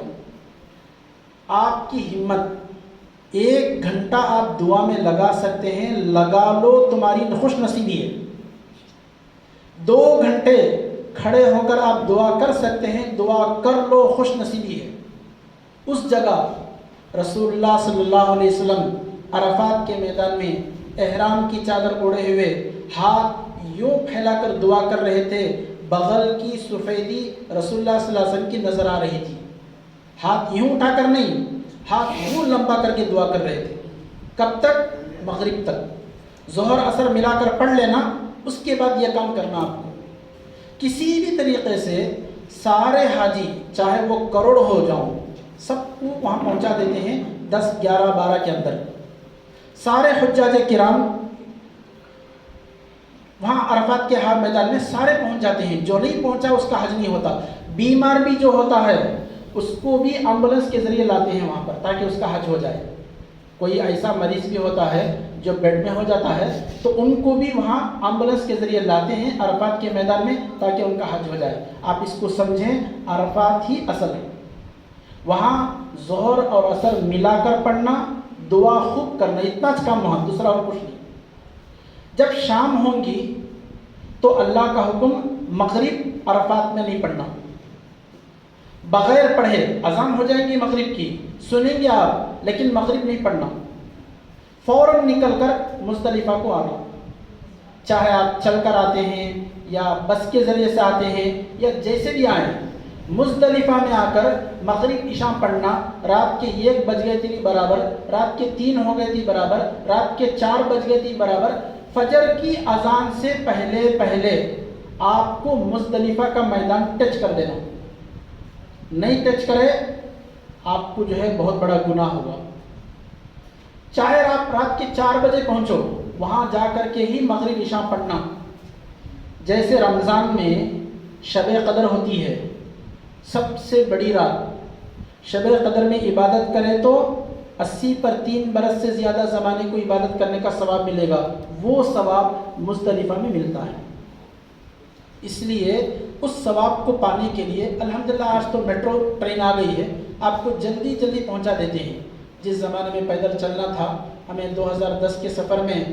آپ کی ہمت، 1 گھنٹہ آپ دعا میں لگا سکتے ہیں، لگا لو، تمہاری خوش نصیبی ہے. 2 گھنٹے کھڑے ہو کر آپ دعا کر سکتے ہیں، دعا کر لو، خوش نصیبی ہے. اس جگہ رسول اللہ صلی اللہ علیہ وسلم عرفات کے میدان میں احرام کی چادر اوڑھے ہوئے ہاتھ یوں پھیلا کر دعا کر رہے تھے. بغل کی سفیدی رسول اللہ صلی اللہ علیہ وسلم کی نظر آ رہی تھی. ہاتھ یوں اٹھا کر نہیں، ہاتھ یوں لمبا کر کے دعا کر رہے تھے. کب تک؟ مغرب تک. ظہر عصر ملا کر پڑھ لینا، اس کے بعد یہ کام کرنا. آپ کو کسی بھی طریقے سے سارے حاجی چاہے وہ کروڑ ہو جاؤں سب کو وہاں پہنچا دیتے ہیں 10، 11، 12 کے اندر. سارے حجاج کرام وہاں عرفات کے میدان میں سارے پہنچ جاتے ہیں. جو نہیں پہنچا اس کا حج نہیں ہوتا. بیمار بھی جو ہوتا ہے اس کو بھی ایمبولینس کے ذریعے لاتے ہیں وہاں پر تاکہ اس کا حج ہو جائے. کوئی ایسا مریض بھی ہوتا ہے جو بیڈ میں ہو جاتا ہے تو ان کو بھی وہاں ایمبولینس کے ذریعے لاتے ہیں عرفات کے میدان میں تاکہ ان کا حج ہو جائے. آپ اس کو سمجھیں عرفات ہی اصل ہے. وہاں ظہر اور عصر ملا کر پڑھنا, دعا خوب کرنا, اتنا کام وہاں, دوسرا اور کچھ نہیں. جب شام ہوں گی تو اللہ کا حکم مغرب عرفات میں نہیں پڑھنا, بغیر پڑھے. اذان ہو جائے گی مغرب کی, سنیں گے آپ, لیکن مغرب نہیں پڑھنا. فوراً نکل کر مزدلفہ کو آنا, چاہے آپ چل کر آتے ہیں یا بس کے ذریعے سے آتے ہیں یا جیسے بھی آئیں. مزدلفہ میں آ کر مغرب عشاء پڑھنا. رات کے 1 بج گئے تھی برابر, رات کے 3 ہو گئے تھی برابر, رات کے 4 بج گئے تھی برابر. فجر کی اذان سے پہلے پہلے آپ کو مزدلفہ کا میدان ٹچ کر دینا. نہیں ٹچ کرے آپ کو جو ہے بہت بڑا گناہ ہوگا. چاہے آپ رات کے 4 بجے پہنچو, وہاں جا کر کے ہی مغرب عشاء پڑھنا. جیسے رمضان میں شب قدر ہوتی ہے, سب سے بڑی رات. شب قدر میں عبادت کرے تو 80 پر 3 برس سے زیادہ زمانے کو عبادت کرنے کا ثواب ملے گا. وہ ثواب مزدلفہ میں ملتا ہے. اس لیے اس ثواب کو پانے کے لیے الحمدللہ آج تو میٹرو ٹرین آ گئی ہے, آپ کو جلدی جلدی پہنچا دیتے ہیں. جس زمانے میں پیدل چلنا تھا, ہمیں 2010 کے سفر میں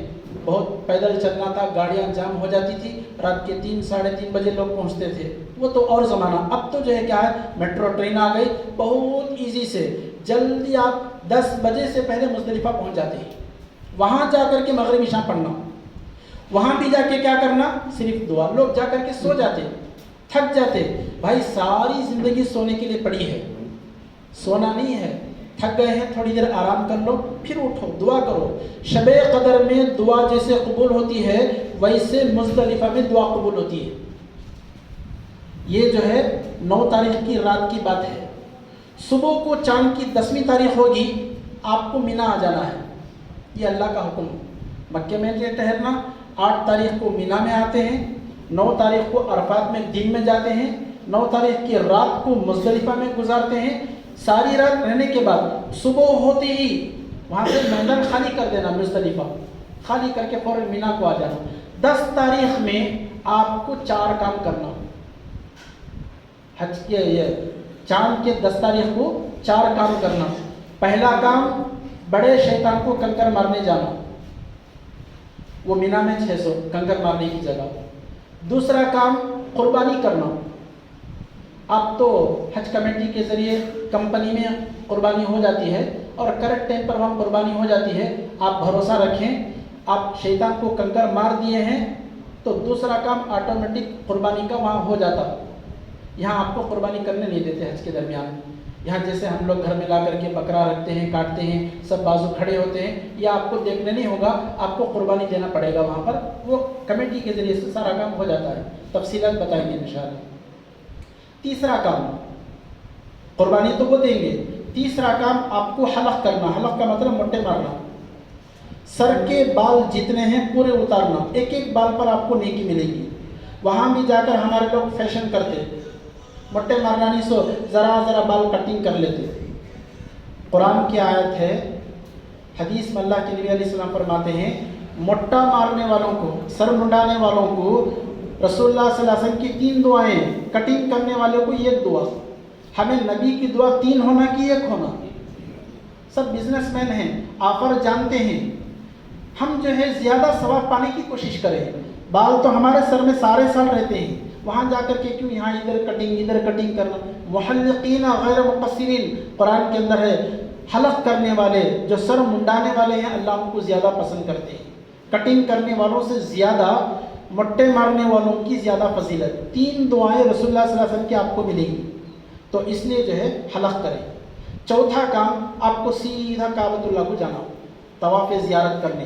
بہت پیدل چلنا تھا, گاڑیاں جام ہو جاتی تھی, رات کے 3 ساڑھے 3 بجے لوگ پہنچتے تھے. وہ تو اور زمانہ. اب تو جو ہے کیا ہے, میٹرو ٹرین آ گئی, بہت ایزی سے جلدی آپ 10 بجے سے پہلے مزدلفہ پہنچ جاتے ہیں. وہاں جا کر کے مغرب عشاء پڑھنا. وہاں بھی جا کے کیا کرنا, صرف دعا. لوگ جا کر کے سو جاتے, تھک جاتے. بھائی ساری زندگی سونے کے لیے پڑی ہے, سونا نہیں ہے. تھک گئے ہیں, تھوڑی دیر آرام کر لو, پھر اٹھو, دعا کرو. شب قدر میں دعا جیسے قبول ہوتی ہے ویسے مزدلفہ میں دعا قبول ہوتی ہے. یہ جو ہے 9 تاریخ کی رات کی بات ہے. صبح کو چاند کی 10ویں تاریخ ہوگی, آپ کو مینا آ جانا ہے. یہ اللہ کا حکم. مکے میں ٹھہرنا, 8 تاریخ کو مینا میں آتے ہیں, 9 تاریخ کو عرفات میں دن میں جاتے ہیں, 9 تاریخ کی رات کو مزدلفہ میں گزارتے ہیں. ساری رات رہنے کے بعد صبح ہوتے ہی وہاں سے میدان خالی کر دینا, مزدلفہ خالی کر کے فوراً مینا کو آ جانا. 10 تاریخ میں آپ کو 4 کام کرنا. حج کے چاند کے 10 تاریخ کو 4 کام کرنا. پہلا کام, بڑے شیطان کو کنکر مارنے جانا. وہ مینا میں 600 کنکر مارنے کی جگہ. دوسرا کام, قربانی کرنا. اب تو حج کمیٹی کے ذریعے کمپنی میں قربانی ہو جاتی ہے اور کریکٹ ٹائم پر وہاں قربانی ہو جاتی ہے. آپ بھروسہ رکھیں, آپ شیطان کو کنکر مار دیے ہیں تو دوسرا کام آٹومیٹک قربانی کا وہاں ہو جاتا. یہاں آپ کو قربانی کرنے نہیں دیتے حج کے درمیان. یہاں جیسے ہم لوگ گھر میں لا کر کے بکرا رکھتے ہیں, کاٹتے ہیں, سب بازو کھڑے ہوتے ہیں, یہ آپ کو دیکھنے نہیں ہوگا, آپ کو قربانی دینا پڑے گا وہاں پر. وہ کمیٹی کے ذریعے سے سارا کام ہو جاتا ہے. تفصیلات بتائیں گے انشاءاللہ. تیسرا کام, قربانی تو وہ دیں گے. تیسرا کام آپ کو حلق کرنا. حلق کا مطلب مٹے مارنا. سر کے بال جتنے ہیں پورے اتارنا. ایک ایک بال پر آپ کو نیکی ملے گی. وہاں بھی جا کر ہمارے لوگ فیشن کرتے, مٹے مارنا نہیں, سو ذرا ذرا بال کٹنگ کر لیتے. قرآن کی آیت ہے, حدیث میں اللہ کے نبی علیہ السلام فرماتے ہیں, مٹا مارنے والوں کو, سر منڈانے والوں کو رسول اللہ صلی اللہ علیہ وسلم کی 3 دعائیں, کٹنگ کرنے والوں کو 1 دعا. ہمیں نبی کی دعا 3 ہونا کہ 1 ہونا؟ سب بزنس مین ہیں, آفر جانتے ہیں. ہم جو ہے زیادہ ثواب پانے کی کوشش کریں. بال تو ہمارے سر میں سارے سال رہتے ہیں, وہاں جا کر کے کیوں یہاں ادھر کٹنگ کرنا. محلقین غیر مقصرین قرآن کے اندر ہے. حلق کرنے والے, جو سر منڈانے والے ہیں, اللہ ان کو زیادہ پسند کرتے ہیں. کٹنگ کرنے والوں سے زیادہ مٹے مارنے والوں کی زیادہ فضیلت. 3 دعائیں رسول اللہ صلی اللہ علیہ وسلم کی آپ کو ملیں گی, تو اس لیے جو ہے حلق کریں. چوتھا کام, آپ کو سیدھا کعبۃ اللہ کو جانا, طواف زیارت کرنے.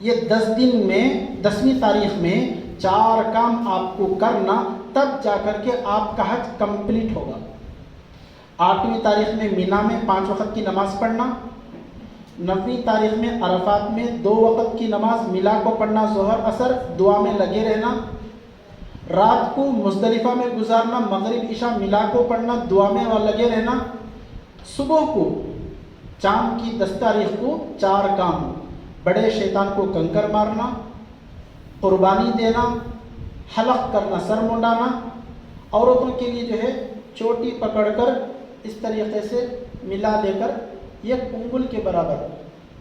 یہ 10 دن میں 10ویں تاریخ میں 4 کام آپ کو کرنا, تب جا کر کے آپ کا حج کمپلیٹ ہوگا. 8ویں تاریخ میں مینا میں 5 وقت کی نماز پڑھنا. 9ویں تاریخ میں عرفات میں 2 وقت کی نماز ملا کو پڑھنا, ظہر عصر, دعا میں لگے رہنا. رات کو مزدلفہ میں گزارنا، مغرب عشاء ملا کو پڑھنا، دعا میں اور لگے رہنا، صبح کو چاند کی 10 تاریخ کو 4 کام: بڑے شیطان کو کنکر مارنا، قربانی دینا، حلق کرنا، سر منڈانا، عورتوں کے لیے جو ہے چوٹی پکڑ کر اس طریقے سے ملا دے کر 1 انگل کے برابر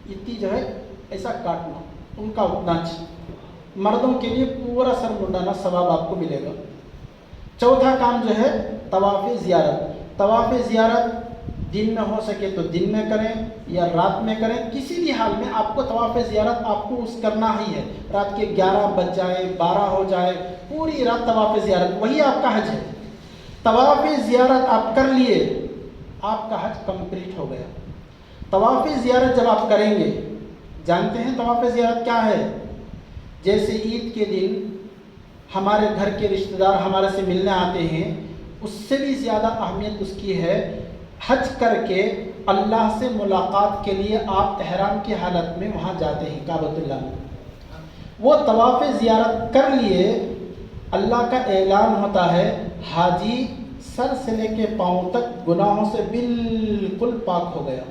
اتنی جو ہے ایسا کاٹنا، ان کا اتنا مردوں کے لیے پورا سر منڈانا ثواب آپ کو ملے گا۔ چوتھا کام جو ہے طواف زیارت۔ طواف زیارت دن میں ہو سکے تو دن میں کریں یا رات میں کریں، کسی بھی حال میں آپ کو طواف زیارت آپ کو اس کرنا ہی ہے۔ رات کے 11 بج جائے، 12 ہو جائے، پوری رات طواف زیارت، وہی آپ کا حج ہے۔ طواف زیارت آپ کر لیے، آپ کا حج کمپلیٹ ہو گیا۔ طواف زیارت جب آپ کریں گے، جانتے ہیں طواف زیارت کیا ہے؟ جیسے عید کے دن ہمارے گھر کے رشتہ دار ہمارے سے ملنے آتے ہیں، اس سے بھی زیادہ اہمیت اس کی ہے حج کر کے اللہ سے ملاقات کے لیے آپ احرام کی حالت میں وہاں جاتے ہیں کعبۃ اللہ میں۔ وہ طواف زیارت کر لیے، اللہ کا اعلان ہوتا ہے حاجی سر سے لے کے پاؤں تک گناہوں سے بالکل پاک ہو گیا۔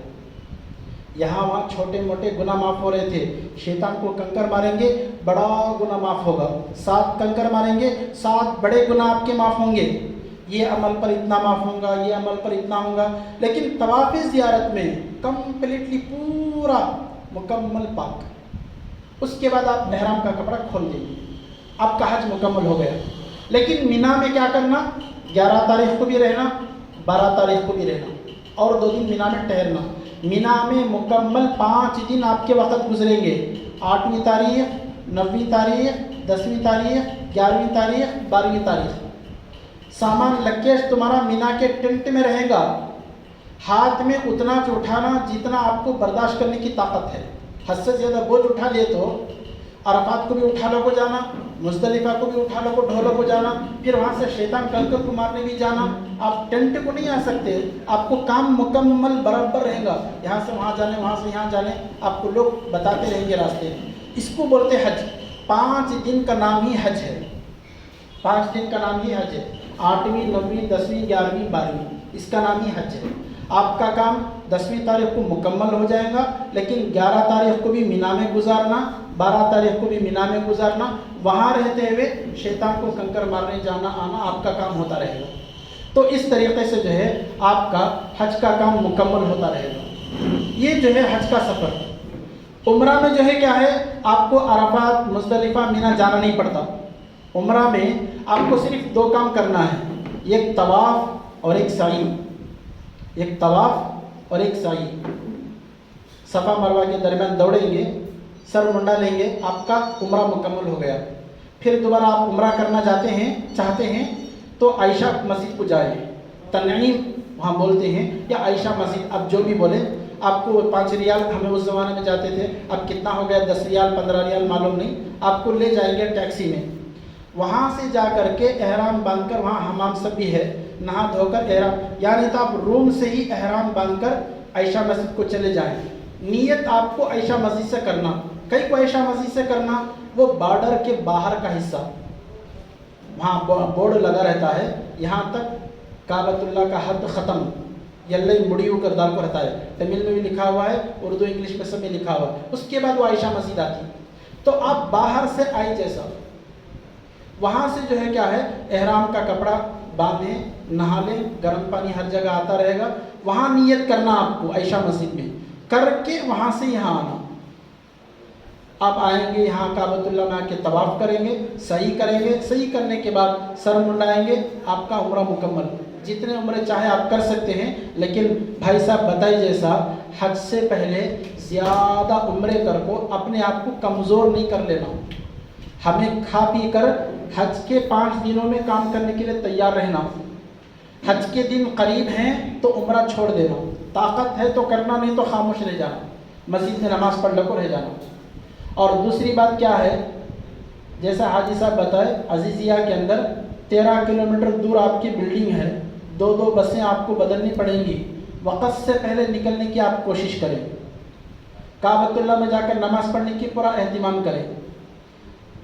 یہاں وہاں چھوٹے موٹے گناہ معاف ہو رہے تھے، شیطان کو کنکر ماریں گے بڑا گناہ معاف ہوگا، 7 کنکر ماریں گے 7 بڑے گناہ آپ کے معاف ہوں گے، یہ عمل پر اتنا معاف ہوگا، یہ عمل پر اتنا ہوگا۔ لیکن طواف زیارت میں کمپلیٹلی پورا مکمل پاک، اس کے بعد آپ احرام کا کپڑا کھول دیں گے، آپ کا حج مکمل ہو گیا۔ لیکن مینا میں کیا کرنا؟ 11 تاریخ کو بھی رہنا، 12 تاریخ کو بھی رہنا، اور 2 دن مینا میں ٹھہرنا۔ مینا میں مکمل 5 دن آپ کے وقت گزریں گے، 8ویں تاریخ، 9ویں تاریخ، 10ویں تاریخ، 11ویں تاریخ، 12ویں تاریخ۔ سامان لگیج تمہارا مینا کے ٹینٹ میں رہے گا، ہاتھ میں اتنا اٹھانا جتنا آپ کو برداشت کرنے کی طاقت ہے۔ حد سے زیادہ بوجھ اٹھا لیے تو عرفات کو بھی اٹھا لو کو جانا، مزدلفہ کو بھی اٹھا لو کو ڈھولو کو جانا، پھر وہاں سے شیطان کنکر کو مارنے بھی جانا، آپ ٹینٹ کو نہیں آ سکتے۔ آپ کو کام مکمل برابر رہے گا، یہاں سے وہاں جانے، وہاں سے یہاں جانے، آپ کو لوگ بتاتے رہیں گے راستے۔ اس کو بولتے حج۔ 5 دن کا نام ہی حج ہے، 5 دن کا نام ہی حج ہے، 8ویں، 9ویں، 10ویں، 11ویں، 12ویں، اس کا نام ہی حج ہے۔ آپ کا کام 10ویں تاریخ کو مکمل ہو جائے گا، لیکن 11 تاریخ کو بھی مینا میں گزارنا، 12 تاریخ کو بھی مینا میں گزارنا، وہاں رہتے ہوئے شیطان کو کنکر مارنے جانا آنا آپ کا کام ہوتا رہے گا۔ تو اس طریقے سے جو ہے آپ کا حج کا کام مکمل ہوتا رہے گا۔ یہ جو ہے حج کا سفر۔ عمرہ میں جو ہے کیا ہے، آپ کو عرفات، مزدلفہ، مینا جانا نہیں پڑتا۔ عمرہ میں آپ کو صرف 2 کام کرنا ہے، ایک طواف اور ایک سعی، ایک طواف اور ایک سعی۔ صفا مروہ کے درمیان دوڑیں گے، سر منڈا لیں گے، آپ کا عمرہ مکمل ہو گیا۔ پھر دوبارہ آپ عمرہ کرنا چاہتے ہیں تو عائشہ مسجد کو جائیں، تنعیم وہاں بولتے ہیں، یا عائشہ مسجد، اب جو بھی بولیں۔ آپ کو 5 ریال، ہمیں اس زمانے میں جاتے تھے، اب کتنا ہو گیا، 10 ریال 15 ریال معلوم نہیں، آپ کو لے جائیں گے ٹیکسی میں۔ وہاں سے جا کر کے احرام باندھ کر، وہاں حمام سب بھی ہے، نہا دھو کر احرام، یعنی تو آپ روم سے ہی احرام باندھ کر عائشہ مسجد کو چلے جائیں۔ نیت آپ کو عائشہ مسجد سے کرنا، کئی کو عائشہ مسجد سے کرنا، وہ بارڈر کے باہر کا حصہ، وہاں بورڈ لگا رہتا ہے، یہاں تک کعبۃ اللہ کا حد ختم، یلئی مڑیو کر دال کو رہتا ہے، تمل میں بھی لکھا ہوا ہے، اردو انگلش میں سب میں لکھا ہوا ہے۔ اس کے بعد وہ عائشہ مسجد آتی، تو آپ باہر سے آئی جیسا، وہاں سے جو ہے کیا ہے، احرام کا کپڑا باندھیں، نہا لیں، گرم پانی ہر جگہ آتا رہے گا، وہاں نیت کرنا آپ کو عائشہ مسجد میں کر کے وہاں سے یہاں آنا۔ آپ آئیں گے یہاں کعبۃ اللہ میں آ کے طواف کریں گے، صحیح کریں گے، صحیح کرنے کے بعد سر منڈائیں گے، آپ کا عمرہ مکمل۔ جتنے عمرے چاہے آپ کر سکتے ہیں، لیکن بھائی صاحب بتائی جیسا حج سے پہلے زیادہ عمرے کر کو اپنے آپ کو کمزور نہیں کر لینا۔ ہمیں کھا پی کر حج کے 5 دنوں میں کام کرنے کے لیے تیار رہنا۔ حج کے دن قریب ہیں تو عمرہ چھوڑ دینا، طاقت ہے تو کرنا، نہیں تو خاموش رہ جانا، مسجد میں نماز پڑھ لے کو رہ جانا۔ اور دوسری بات کیا ہے، جیسا حاجی صاحب بتائے، عزیزیہ کے اندر 13 کلومیٹر دور آپ کی بلڈنگ ہے، 2 بسیں آپ کو بدلنی پڑیں گی، وقت سے پہلے نکلنے کی آپ کوشش کریں، کعبۃ اللہ میں جا کر نماز پڑھنے کی پورا اہتمام کریں۔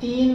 3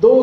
2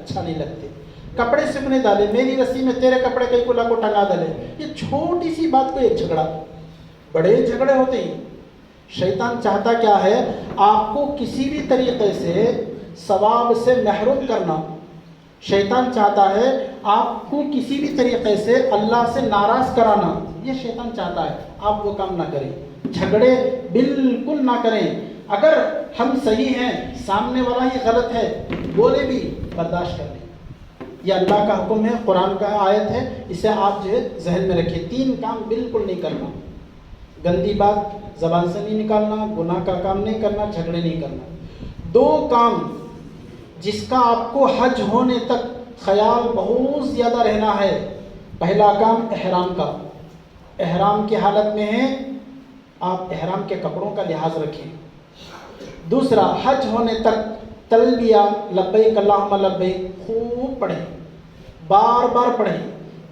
اچھا نہیں لگتے. کپڑے سکنے ڈالے, میری رسی میں تیرے کپڑے کئی کو لا کو ٹنگا ڈالے, یہ چھوٹی سی بات کو ایک جھگڑا, بڑے جھگڑے ہوتے ہیں. شیطان چاہتا کیا ہے, آپ کو کسی بھی طریقے سے ثواب سے محروم کرنا. شیطان چاہتا ہے آپ کو کسی بھی طریقے سے اللہ سے ناراض کرانا. یہ شیطان چاہتا ہے. آپ وہ کام نہ کریں, جھگڑے بالکل نہ کریں. اگر ہم صحیح ہیں, سامنے والا ہی غلط ہے, بولے بھی برداشت کر لیں. یہ اللہ کا حکم ہے, قرآن کا آیت ہے, اسے آپ جو ہے ذہن میں رکھیں. 3 کام بالکل نہیں کرنا. گندی بات زبان سے نہیں نکالنا, گناہ کا کام نہیں کرنا, جھگڑے نہیں کرنا. 2 کام جس کا آپ کو حج ہونے تک خیال بہت زیادہ رہنا ہے. پہلا کام احرام کا. احرام کی حالت میں ہیں, آپ احرام کے کپڑوں کا لحاظ رکھیں. دوسرا, حج ہونے تک تلبیہ لبیک اللہم لبیک خوب پڑھیں, بار بار پڑھیں.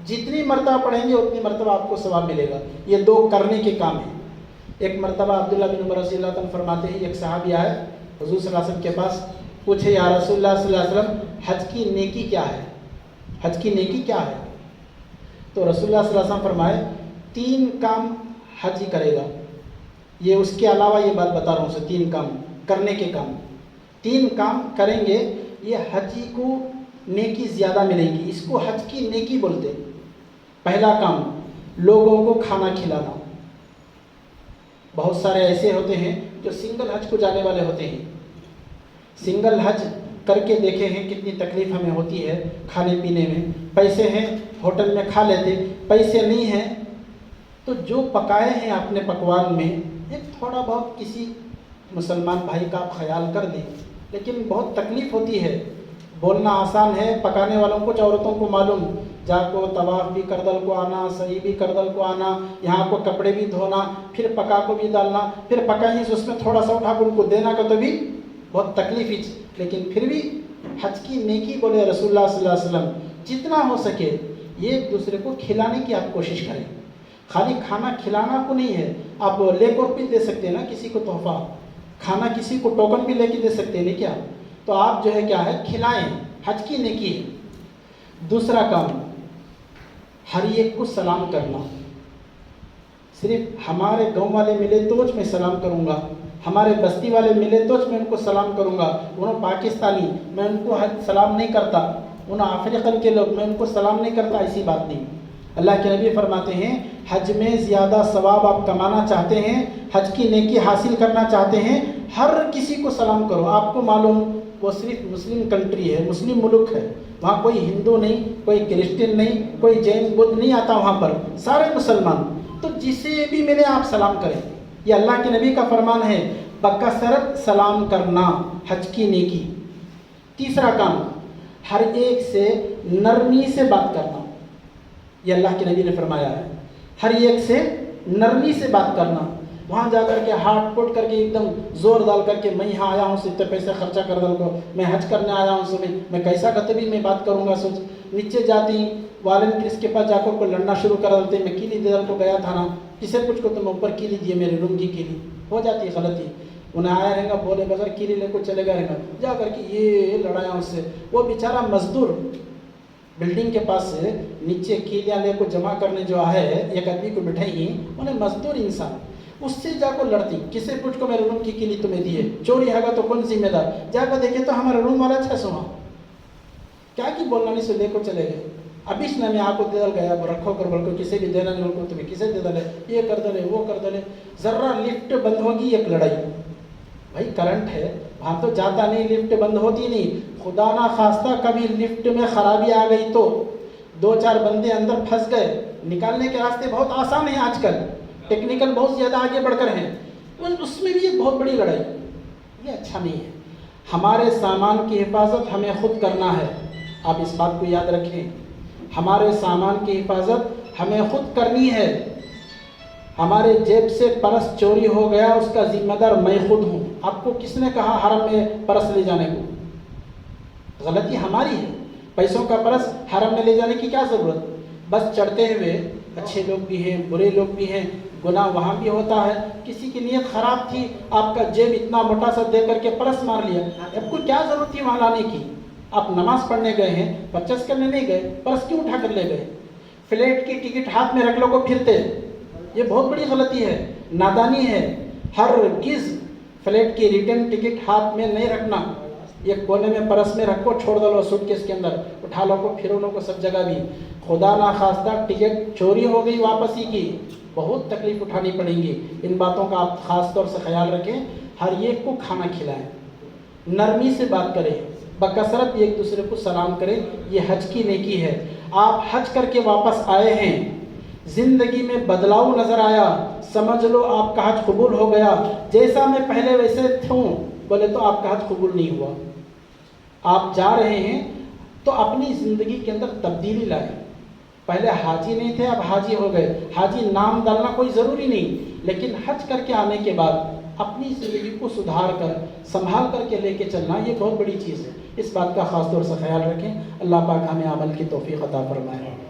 جتنی مرتبہ پڑھیں گے اتنی مرتبہ آپ کو ثواب ملے گا. یہ 2 کرنے کے کام ہیں. ایک مرتبہ عبداللہ بن عمر رضی اللہ عنہ فرماتے ہیں, ایک صحابی آئے حضور صلی اللہ علیہ وسلم کے پاس, پوچھے یا رسول اللہ صلی اللہ علیہ وسلم حج کی نیکی کیا ہے, حج کی نیکی کیا ہے؟ تو رسول اللہ صلی اللہ علیہ وسلم فرمائے 3 کام حج ہی کرے گا. یہ اس کے علاوہ یہ بات بتا رہا ہوں, 3 کام کرنے کے کام. 3 کام کریں گے یہ حجی کو نیکی زیادہ ملے گی. اس کو حج کی نیکی بولتے. پہلا کام لوگوں کو کھانا کھلانا. بہت سارے ایسے ہوتے ہیں جو سنگل حج کو جانے والے ہوتے ہیں. سنگل حج کر کے دیکھے ہیں کتنی تکلیف ہمیں ہوتی ہے کھانے پینے میں. پیسے ہیں ہوٹل میں کھا لیتے, پیسے نہیں ہیں تو جو پکائے ہیں اپنے پکوان میں ایک تھوڑا بہت کسی مسلمان بھائی کا آپ خیال کر دیں. لیکن بہت تکلیف ہوتی ہے. بولنا آسان ہے, پکانے والوں کو, عورتوں کو معلوم, جا کو طواف بھی کردل کو آنا, صحیح بھی کردل کو آنا, یہاں کو کپڑے بھی دھونا, پھر پکا کو بھی ڈالنا, پھر پکائیں اس میں تھوڑا سا اٹھا کر ان کو دینا کا تو بھی بہت تکلیف ہی. لیکن پھر بھی حج کی نیکی بولے رسول اللہ صلی اللہ علیہ وسلم جتنا ہو سکے یہ ایک دوسرے کو کھلانے کی آپ کوشش کریں. خالی کھانا کھلانا کو نہیں ہے, آپ لے کر بھی دے سکتے ہیں نا کسی کو تحفہ, کھانا کسی کو ٹوکن بھی لے کے دے سکتے ہیں نہیں کیا, تو آپ جو ہے کیا ہے کھلائیں, حج کی نیکی ہے. دوسرا کام ہر ایک کو سلام کرنا. صرف ہمارے گاؤں والے ملے تو میں سلام کروں گا, ہمارے بستی والے ملے تو میں ان کو سلام کروں گا, انہوں پاکستانی میں ان کو سلام نہیں کرتا, انہوں افریقن کے لوگ میں ان کو سلام نہیں کرتا, ایسی بات نہیں. اللہ کے نبی فرماتے ہیں حج میں زیادہ ثواب آپ کمانا چاہتے ہیں, حج کی نیکی حاصل کرنا چاہتے ہیں, ہر کسی کو سلام کرو. آپ کو معلوم وہ صرف مسلم کنٹری ہے, مسلم ملک ہے, وہاں کوئی ہندو نہیں, کوئی کرسچن نہیں, کوئی جین بدھ نہیں آتا وہاں پر, سارے مسلمان. تو جسے بھی ملے آپ سلام کریں. یہ اللہ کے نبی کا فرمان ہے, بکثرت سلام کرنا حج کی نیکی. تیسرا کام ہر ایک سے نرمی سے بات کرنا. یہ اللہ کے نبی نے فرمایا ہے, ہر ایک سے نرمی سے بات کرنا. وہاں جا کر کے ہاتھ پوٹ کر کے ایک دم زور ڈال کر کے میں یہاں آیا ہوں سے اتنے پیسے خرچہ کر دل کو, میں حج کرنے آیا ہوں سے میں کیسا کتبی میں بات کروں گا. سوچ نیچے جاتی والن کس کے پاس جا کر کو لڑنا شروع کر دیتے, میں کیلی دے کو گیا تھا نا, کسے کچھ کو تم اوپر کیلی دیے میرے روم کی کیلی, ہو جاتی ہے غلطی. انہیں آیا رہے گا بولے بغیر کیلی لے کو چلے گا رہے گا, جا کر کے یہ لڑایا اس سے. وہ بیچارہ مزدور بلڈنگ کے پاس سے نیچے کیلیاں لے کو جمع کرنے جو ہے ایک آدمی کو بٹھائی ہی, انہیں مزدور انسان اس سے جا کو لڑتی, کسے کچھ کو میرے روم کی کیلی تمہیں دیے, چوری ہے گا تو کون ذمہ دار, جا کر دیکھے تو ہمارا روم والا 600 کیا کی بولنا نہیں سے لے کو چلے گئے. ابھی اس نے میں آپ کو دے دل گیا رکھو کر بول کو کسے بھی دینا نہیں, کو تمہیں کسے دے دلے, یہ کر دلے وہ کر دلے. ذرا لفٹ بند ہوگی ایک لڑائی, بھائی کرنٹ ہے وہاں تو جاتا نہیں, لفٹ بند ہوتی نہیں, خدا نہ خواستہ کبھی لفٹ میں خرابی آ گئی تو 2-4 بندے اندر پھنس گئے. نکالنے کے راستے بہت آسان ہیں آج کل, ٹیکنیکل بہت زیادہ آگے بڑھ کر ہیں, اس میں بھی ایک بہت بڑی لڑائی. یہ اچھا نہیں ہے. ہمارے سامان کی حفاظت ہمیں خود کرنا ہے. آپ اس بات کو یاد رکھیں, ہمارے سامان کی حفاظت ہمیں خود کرنی ہے. ہمارے جیب سے پرس چوری ہو گیا, اس کا ذمہ دار میں خود ہوں. آپ کو کس نے کہا حرم میں پرس لے جانے کو؟ غلطی ہماری ہے. پیسوں کا پرس حرم میں لے جانے کی کیا ضرورت؟ بس چڑھتے ہوئے اچھے لوگ بھی ہیں, برے لوگ بھی ہیں, گناہ وہاں بھی ہوتا ہے. کسی کی نیت خراب تھی, آپ کا جیب اتنا موٹا سا دے کر کے پرس مار لیا, آپ کو کیا ضرورت تھی وہاں لانے کی؟ آپ نماز پڑھنے گئے ہیں، پرچیز کرنے نہیں گئے، پرس کیوں اٹھا کر لے گئے؟ فلیٹ کی ٹکٹ ہاتھ میں رکھ لو کو پھرتے، یہ بہت بڑی غلطی ہے، نادانی ہے۔ ہرگز فلیٹ کی ریٹرن ٹکٹ ہاتھ میں نہیں رکھنا، یہ کونے میں پرس میں رکھو، چھوڑ دو سوٹ کیس کے اندر، اٹھا لو کو پھرو لو کو سب جگہ بھی۔ خدا ناخواستہ ٹکٹ چوری ہو گئی واپسی کی، بہت تکلیف اٹھانی پڑیں گی۔ ان باتوں کا آپ خاص طور سے خیال رکھیں۔ ہر ایک کو کھانا کھلائیں، نرمی سے بات کریں، بکثرت ایک دوسرے کو سلام کریں، یہ حج کی نیکی ہے۔ آپ حج کر کے واپس آئے ہیں، زندگی میں بدلاؤ نظر آیا، سمجھ لو آپ کا حج قبول ہو گیا۔ جیسا میں پہلے ویسے تھوں بولے تو آپ کا حج قبول نہیں ہوا۔ آپ جا رہے ہیں تو اپنی زندگی کے اندر تبدیلی لائیں۔ پہلے حاجی نہیں تھے، اب حاجی ہو گئے۔ حاجی نام ڈالنا کوئی ضروری نہیں، لیکن حج کر کے آنے کے بعد اپنی زندگی کو سدھار کر سنبھال کر کے لے کے چلنا یہ بہت بڑی چیز ہے۔ اس بات کا خاص طور سے خیال رکھیں۔ اللہ پاک ہمیں عمل کی توفیق عطا فرمائے۔